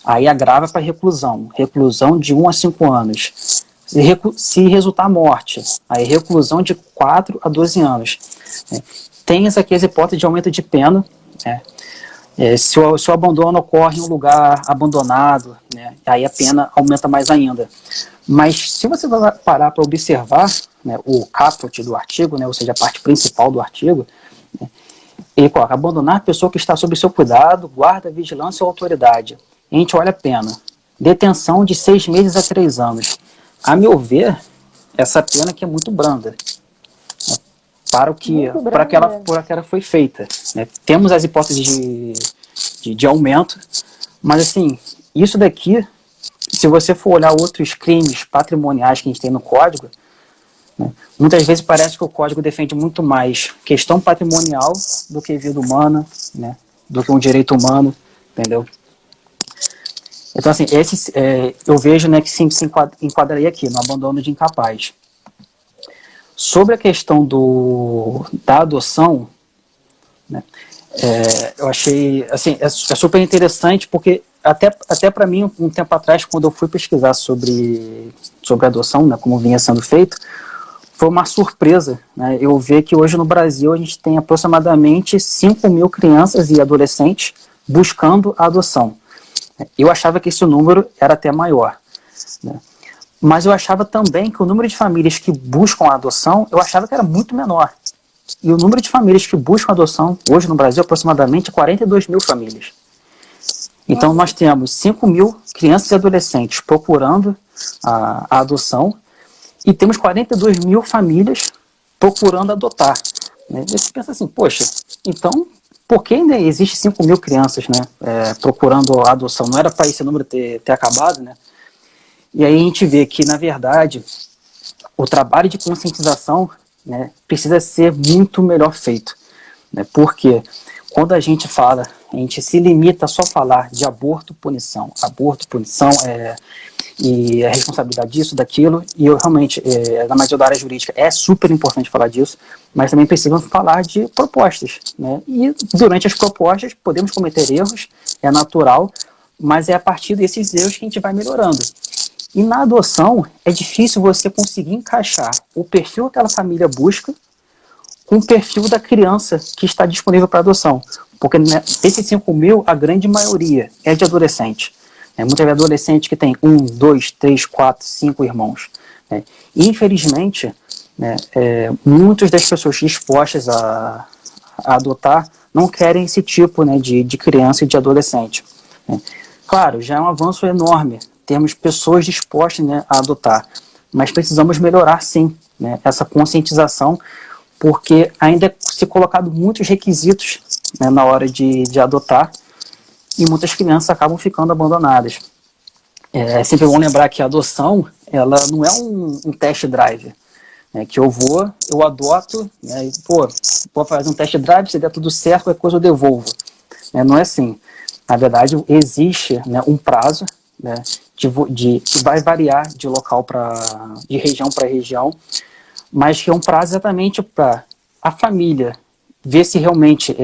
aí agrava para reclusão. Reclusão de 1 a 5 anos. Se resultar morte, aí reclusão de 4 a 12 anos. Tem aqui as hipóteses de aumento de pena, né? Se o abandono ocorre em um lugar abandonado, né, aí a pena aumenta mais ainda. Mas se você vai parar para observar, né, o caput do artigo, né, ou seja, a parte principal do artigo, né, ele coloca: abandonar a pessoa que está sob seu cuidado, guarda, vigilância ou autoridade. E a gente olha a pena. Detenção de 6 meses a 3 anos. A meu ver, essa pena aqui é muito branda, né, para que ela foi feita. Né. Temos as hipóteses de aumento, mas assim, isso daqui, se você for olhar outros crimes patrimoniais que a gente tem no Código, né, muitas vezes parece que o Código defende muito mais questão patrimonial do que vida humana, né, do que um direito humano, entendeu? Então, assim, eu vejo, né, que sim, se enquadraria aqui, no abandono de incapaz. Sobre a questão da adoção, né, eu achei, assim, é super interessante, porque até para mim, um tempo atrás, quando eu fui pesquisar sobre adoção, né, como vinha sendo feito, foi uma surpresa, né, eu ver que hoje no Brasil a gente tem aproximadamente 5 mil crianças e adolescentes buscando a adoção. Eu achava que esse número era até maior, né? Mas eu achava também que o número de famílias que buscam a adoção, eu achava que era muito menor. E o número de famílias que buscam a adoção, hoje no Brasil, aproximadamente 42 mil famílias. Então nós temos 5 mil crianças e adolescentes procurando a adoção, e temos 42 mil famílias procurando adotar, né? E você pensa assim, poxa, então por que ainda existe 5 mil crianças, né, procurando a adoção? Não era para esse número ter acabado, né? E aí a gente vê que, na verdade, o trabalho de conscientização, né, precisa ser muito melhor feito, né? Porque quando a gente se limita a só falar de aborto, punição, e a responsabilidade disso, daquilo, e eu realmente, na maioria da área jurídica, é super importante falar disso, mas também precisamos falar de propostas, né? E durante as propostas podemos cometer erros, é natural, mas é a partir desses erros que a gente vai melhorando. E na adoção é difícil você conseguir encaixar o perfil que aquela família busca com o perfil da criança que está disponível para adoção, porque, né, desses 5 mil, a grande maioria é de adolescente. Muitas vezes adolescente que tem 1, 2, 3, 4, 5 irmãos, né? Infelizmente, né, muitas das pessoas dispostas a adotar não querem esse tipo, né, de criança e de adolescente, né? Claro, já é um avanço enorme, temos pessoas dispostas, né, a adotar, mas precisamos melhorar sim, né, essa conscientização, porque ainda é se colocado muitos requisitos, né, na hora de adotar, e muitas crianças acabam ficando abandonadas. É sempre bom lembrar que a adoção, ela não é um test drive, né, que eu adoto, né, e, vou fazer um test drive, se der tudo certo, qualquer coisa eu devolvo. Não é assim. Na verdade, existe, né, um prazo, né, que vai variar de local de região para região, mas que é um prazo exatamente para a família ver se realmente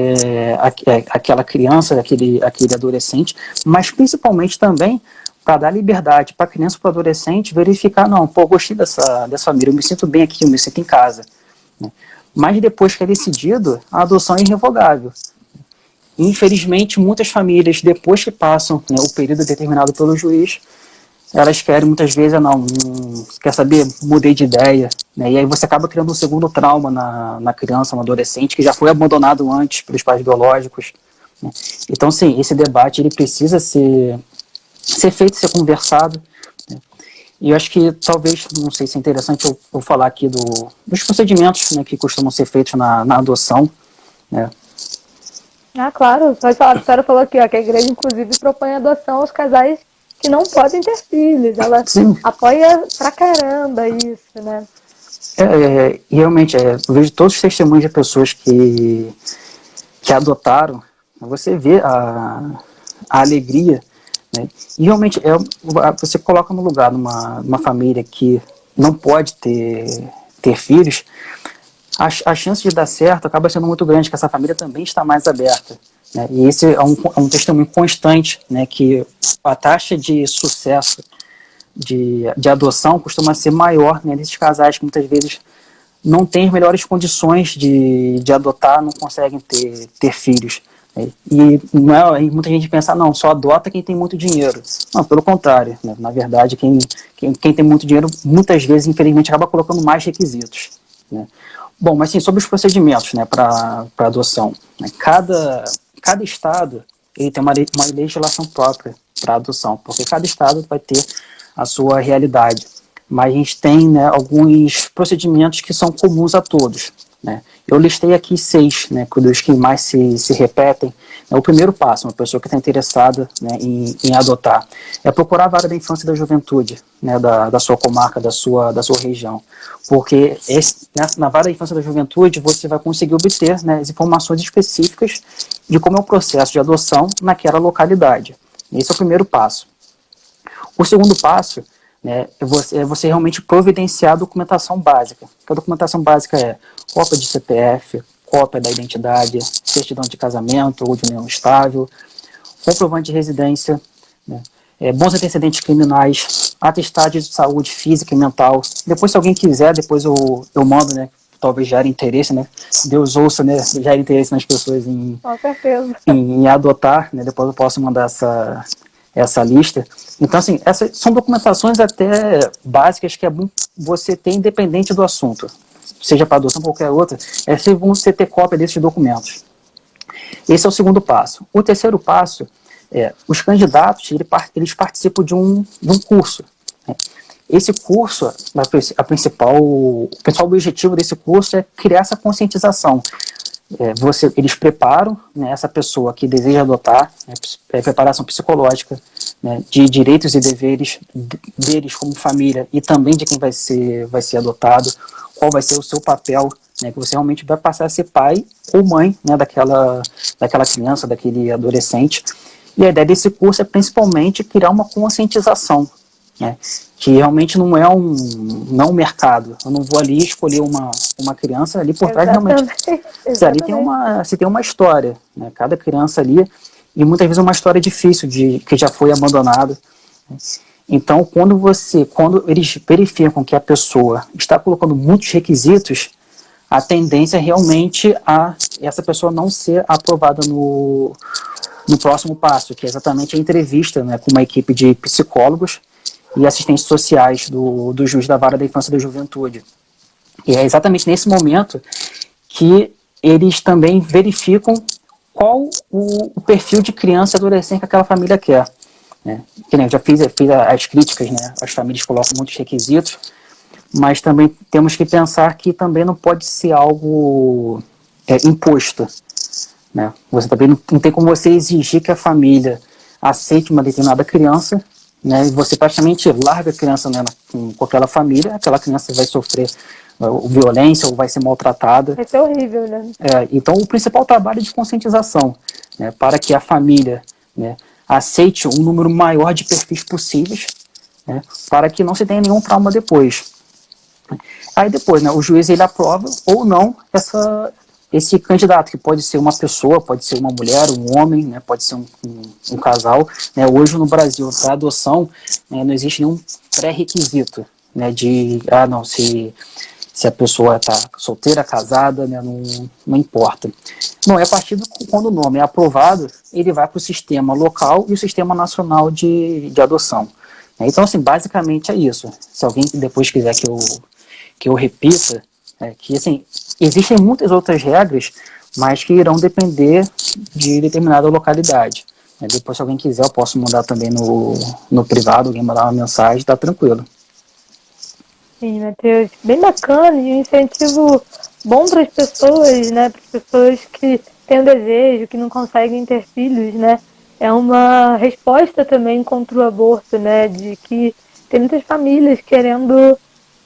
aquela criança, aquele adolescente, mas principalmente também para dar liberdade para a criança e para o adolescente verificar, não, gostei dessa família, eu me sinto bem aqui, eu me sinto em casa, né? Mas depois que é decidido, a adoção é irrevogável. Infelizmente, muitas famílias, depois que passam, né, o período determinado pelo juiz, elas querem muitas vezes, quer saber, mudei de ideia, né? E aí você acaba criando um segundo trauma na criança, no adolescente, que já foi abandonado antes pelos pais biológicos, né? Então, sim, esse debate ele precisa ser feito, ser conversado, né? E eu acho que talvez, não sei se é interessante eu falar aqui dos procedimentos, né, que costumam ser feitos na adoção, né? Ah, claro, pode falar. A senhora falou aqui, ó, que a igreja, inclusive, propõe adoção aos casais que não podem ter filhos. Ela apoia pra caramba isso, né? Realmente, eu vejo todos os testemunhos de pessoas que adotaram, você vê a alegria, né? E realmente você coloca no lugar numa família que não pode ter filhos, a chance de dar certo acaba sendo muito grande, que essa família também está mais aberta, né? E esse é um testemunho constante, né, que a taxa de sucesso de adoção costuma ser maior, né, nesses casais que muitas vezes não têm as melhores condições de adotar, não conseguem ter filhos. Né? E muita gente pensa, não, só adota quem tem muito dinheiro. Não, pelo contrário, né? Na verdade, quem tem muito dinheiro, muitas vezes, infelizmente, acaba colocando mais requisitos. Né? Bom, mas sim, sobre os procedimentos, né, para adoção. Né? Cada estado ele tem uma legislação própria para adoção, porque cada estado vai ter a sua realidade. Mas a gente tem, né, alguns procedimentos que são comuns a todos. Né? Eu listei aqui 6, né, dos que mais se repetem. O primeiro passo, uma pessoa que está interessada, né, em adotar, é procurar a vara da infância e da juventude, né, da sua comarca, da sua região. Porque na vara da infância e da juventude você vai conseguir obter, né, as informações específicas de como é o processo de adoção naquela localidade. Esse é o primeiro passo. O segundo passo, né, é você realmente providenciar a documentação básica. A documentação básica é cópia de CPF, cópia da identidade, certidão de casamento ou de união estável, comprovante de residência, né, bons antecedentes criminais, atestado de saúde física e mental. Depois, se alguém quiser, depois eu mando, né, talvez gere interesse, né, Deus ouça, né, gere interesse nas pessoas em adotar, né, depois eu posso mandar essa lista. Então, assim, essas são documentações até básicas que é bom você ter independente do assunto, seja para adoção ou qualquer outra, é sempre bom você ter cópia desses documentos. Esse é o segundo passo. O terceiro passo é, os candidatos, eles participam de um curso. Né? Esse curso, o principal objetivo desse curso é criar essa conscientização. Eles preparam, né, essa pessoa que deseja adotar, né, preparação psicológica, né, de direitos e deveres deles como família e também de quem vai ser adotado, qual vai ser o seu papel, né, que você realmente vai passar a ser pai ou mãe, né, daquela criança, daquele adolescente. E a ideia desse curso é principalmente criar uma conscientização, né, que realmente não é um mercado. Eu não vou ali escolher uma criança ali por trás, realmente. Ali tem uma história, né? Cada criança ali, e muitas vezes é uma história difícil, que já foi abandonada. Né? Então, quando eles verificam que a pessoa está colocando muitos requisitos, a tendência é realmente a essa pessoa não ser aprovada no próximo passo, que é exatamente a entrevista, né, com uma equipe de psicólogos e assistentes sociais do juiz da vara da infância e da juventude. E é exatamente nesse momento que eles também verificam qual o perfil de criança e adolescente que aquela família quer. Né? Que nem eu já fiz as críticas, né? As famílias colocam muitos requisitos, mas também temos que pensar que também não pode ser algo imposto. Né? Você também não tem como você exigir que a família aceite uma determinada criança, né? E você praticamente larga a criança, né, com aquela família, aquela criança vai sofrer violência ou vai ser maltratada. Vai ser horrível, né? Então, o principal trabalho é de conscientização, né, para que a família, né, aceite um número maior de perfis possíveis, né, para que não se tenha nenhum trauma depois. Aí depois, né, o juiz ele aprova ou não esse candidato, que pode ser uma pessoa, pode ser uma mulher, um homem, né, pode ser um casal. Né, hoje no Brasil, para adoção, né, não existe nenhum pré-requisito, né, se a pessoa está solteira, casada, né, não importa. Não, é a partir quando o nome é aprovado, ele vai para o sistema local e o sistema nacional de adoção. Então, assim, basicamente é isso. Se alguém depois quiser que eu repita, que assim, existem muitas outras regras, mas que irão depender de determinada localidade. Depois, se alguém quiser, eu posso mandar também no privado, alguém mandar uma mensagem, tá tranquilo. Sim, Matheus, bem bacana e um incentivo bom para as pessoas, né? Para as pessoas que têm o desejo, que não conseguem ter filhos, né? É uma resposta também contra o aborto, né? De que tem muitas famílias querendo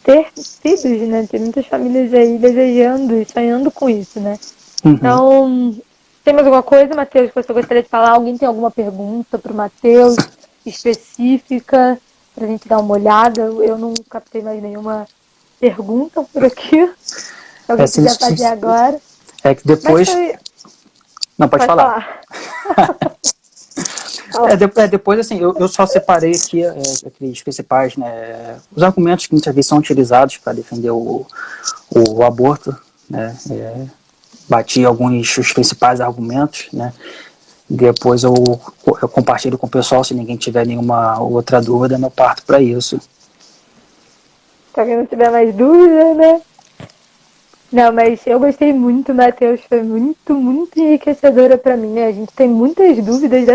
ter filhos, né? Tem muitas famílias aí desejando e sonhando com isso, né? Uhum. Então, tem mais alguma coisa, Matheus, que você gostaria de falar? Alguém tem alguma pergunta para o Matheus? específica para a gente dar uma olhada? Eu não captei mais nenhuma pergunta por aqui. Se alguém quiser fazer agora. É que depois... Não, pode falar. Depois, assim, eu só separei aqui aqueles principais, né, os argumentos que muitas vezes são utilizados para defender o aborto, né, bati alguns os principais argumentos, né, depois eu compartilho com o pessoal, se ninguém tiver nenhuma outra dúvida, eu parto para isso. Se alguém não tiver mais dúvida, né? Não, mas eu gostei muito, Matheus, foi muito, muito enriquecedora para mim, né? A gente tem muitas dúvidas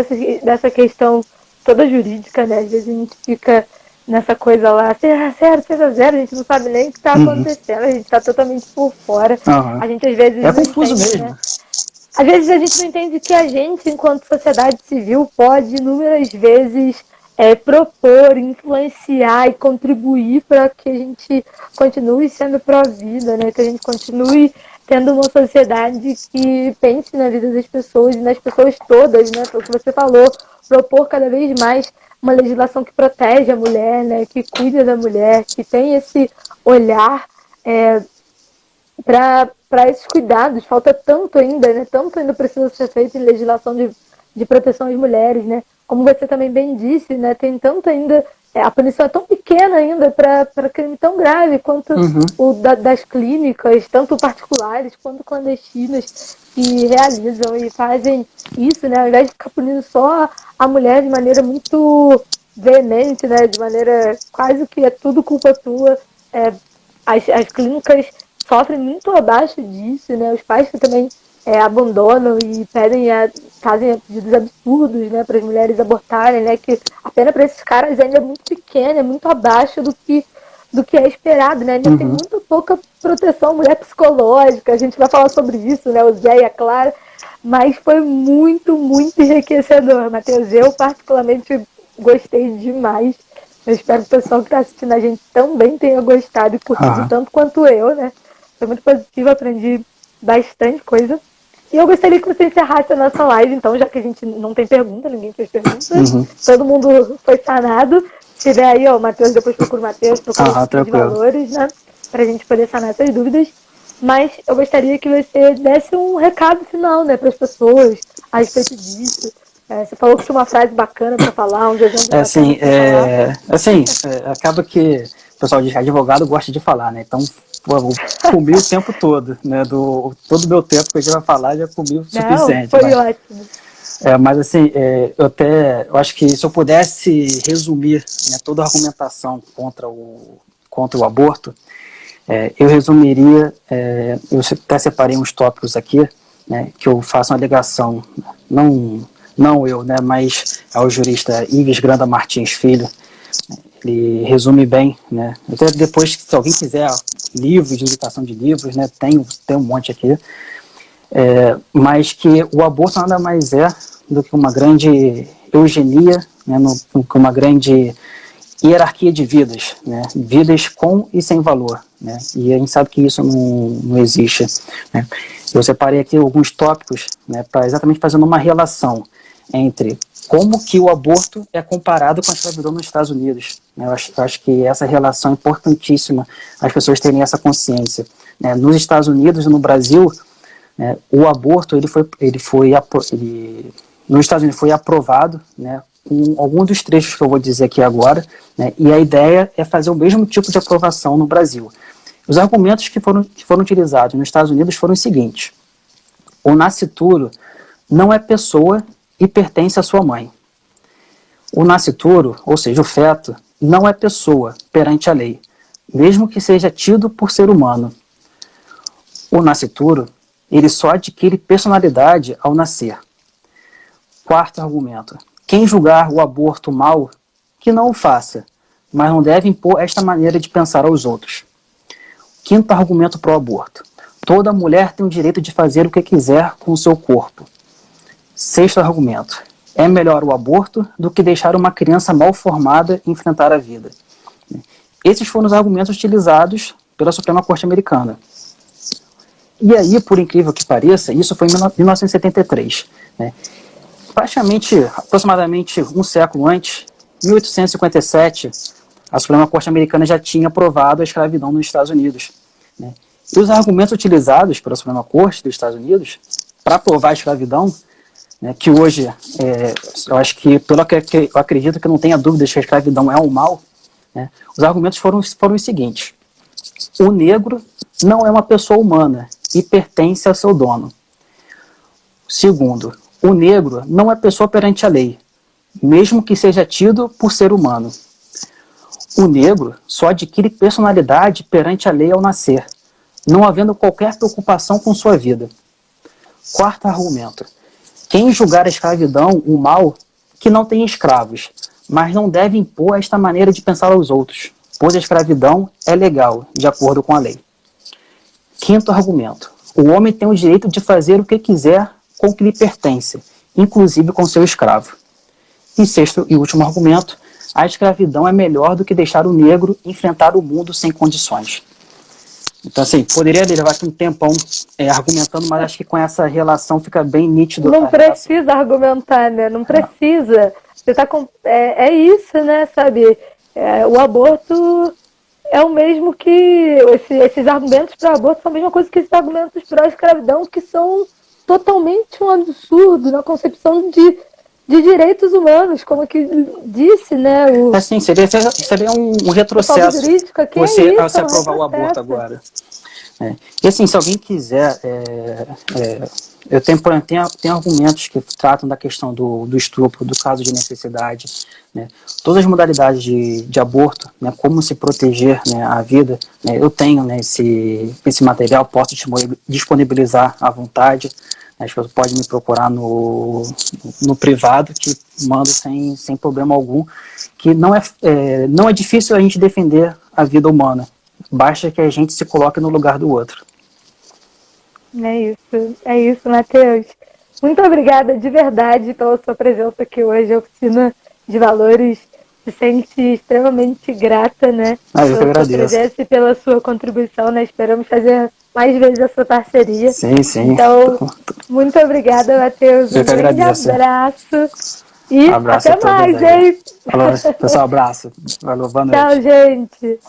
dessa questão toda jurídica, né? Às vezes a gente fica nessa coisa lá, seja zero, a gente não sabe nem o que está acontecendo, a gente está totalmente por fora. A gente às vezes é confuso entende, mesmo. Né? Às vezes a gente não entende que a gente, enquanto sociedade civil, pode inúmeras vezes propor, influenciar e contribuir para que a gente continue sendo pró-vida, né? Que a gente continue tendo uma sociedade que pense na vida das pessoas e nas pessoas todas, né? Foi o que você falou, propor cada vez mais uma legislação que protege a mulher, né? Que cuida da mulher, que tem esse olhar para esses cuidados. Falta tanto ainda, né? Tanto ainda precisa ser feito em legislação de proteção às mulheres, né? Como você também bem disse, né, tem tanto ainda, a punição é tão pequena ainda para crime tão grave quanto o das clínicas, tanto particulares quanto clandestinas, que realizam e fazem isso, né, ao invés de ficar punindo só a mulher de maneira muito veemente, né, de maneira quase que é tudo culpa tua, as clínicas sofrem muito abaixo disso, né, os pais que também abandonam e fazem pedidos absurdos, né, para as mulheres abortarem, né, que a pena para esses caras ainda é muito pequena, é muito abaixo do que é esperado, né, ainda tem muito pouca proteção à mulher psicológica, a gente vai falar sobre isso, né, o Zé e a Clara, mas foi muito, muito enriquecedor, Matheus, eu particularmente gostei demais, eu espero que o pessoal que está assistindo a gente também tenha gostado e curtido tanto quanto eu, né, foi muito positivo, aprendi bastante coisa. E eu gostaria que você encerrasse a nossa live, então, já que a gente não tem pergunta, ninguém fez perguntas, todo mundo foi sanado. Se tiver aí, ó, o Matheus, depois procura o Matheus, procura os valores, né, pra gente poder sanar essas dúvidas. Mas eu gostaria que você desse um recado final, né, para as pessoas a respeito disso. Você falou que tinha uma frase bacana para falar, um exemplo acaba que o pessoal de advogado gosta de falar, né, então eu comi o tempo todo, né, todo o meu tempo que a gente vai falar, já comi o suficiente. Foi ótimo. Mas assim, eu acho que se eu pudesse resumir, né, toda a argumentação contra o aborto, eu resumiria, eu até separei uns tópicos aqui, né, que eu faço uma alegação, não eu, né, mas ao jurista Ives Granda Martins Filho. Ele resume bem, né? Até depois, se alguém quiser livros, de indicação de livros, né? Tem um monte aqui. Mas que o aborto nada mais é do que uma grande eugenia, né? Uma grande hierarquia de vidas, né? Vidas com e sem valor, né? E a gente sabe que isso não existe, né? Eu separei aqui alguns tópicos, né, para exatamente fazendo uma relação entre como que o aborto é comparado com a escravidão nos Estados Unidos. Eu acho que essa relação é importantíssima, as pessoas terem essa consciência. Nos Estados Unidos e no Brasil, o aborto nos Estados Unidos foi aprovado, né, com alguns dos trechos que eu vou dizer aqui agora, né, e a ideia é fazer o mesmo tipo de aprovação no Brasil. Os argumentos que foram utilizados nos Estados Unidos foram os seguintes: o nascituro não é pessoa e pertence à sua mãe. O nascituro, ou seja, o feto, não é pessoa perante a lei, mesmo que seja tido por ser humano. O nascituro, ele só adquire personalidade ao nascer. Quarto argumento: quem julgar o aborto mal, que não o faça, mas não deve impor esta maneira de pensar aos outros. Quinto argumento para o aborto: toda mulher tem o direito de fazer o que quiser com o seu corpo. Sexto argumento: é melhor o aborto do que deixar uma criança mal formada enfrentar a vida. Esses foram os argumentos utilizados pela Suprema Corte Americana. E aí, por incrível que pareça, isso foi em 1973. Né? Aproximadamente um século antes, 1857, a Suprema Corte Americana já tinha aprovado a escravidão nos Estados Unidos, né? E os argumentos utilizados pela Suprema Corte dos Estados Unidos para aprovar a escravidão, né, que hoje, eu acho que, eu acredito que não tenha dúvidas que a escravidão é um mal, né, os argumentos foram os seguintes: o negro não é uma pessoa humana e pertence ao seu dono. Segundo, o negro não é pessoa perante a lei, mesmo que seja tido por ser humano. O negro só adquire personalidade perante a lei ao nascer, não havendo qualquer preocupação com sua vida. Quarto argumento: quem julgar a escravidão um mal, que não tem escravos, mas não deve impor esta maneira de pensar aos outros, pois a escravidão é legal, de acordo com a lei. Quinto argumento: o homem tem o direito de fazer o que quiser com o que lhe pertence, inclusive com seu escravo. E sexto e último argumento: a escravidão é melhor do que deixar o negro enfrentar o mundo sem condições. Então, assim, poderia levar aqui um tempão argumentando, mas acho que com essa relação fica bem nítido. Não precisa argumentar, né? Não precisa. Você tá com... é isso, né? Sabe? O aborto é o mesmo que... Esses argumentos para o aborto são a mesma coisa que esses argumentos para a escravidão, que são totalmente um absurdo na concepção de direitos humanos, como que disse, né? Assim, seria um retrocesso você aprovar o aborto agora. E assim, se alguém quiser, eu tenho argumentos que tratam da questão do estupro, do caso de necessidade, né? Todas as modalidades de aborto, né? Como se proteger, né, a vida, né? Eu tenho, né, esse material, posso disponibilizar à vontade. As pessoas podem me procurar no privado, que mando sem problema algum, que não é difícil a gente defender a vida humana, basta que a gente se coloque no lugar do outro. É isso, Matheus. Muito obrigada de verdade pela sua presença aqui hoje. A Oficina de Valores se sente extremamente grata, né? Eu que agradeço. E pela sua contribuição, né? Esperamos fazer mais vezes essa parceria. Sim. Então, muito obrigada, Matheus. Eu que agradeço. Abraço. E abraço até mais, hein? Falou, pessoal, abraço. Valeu, boa noite. Tchau, gente.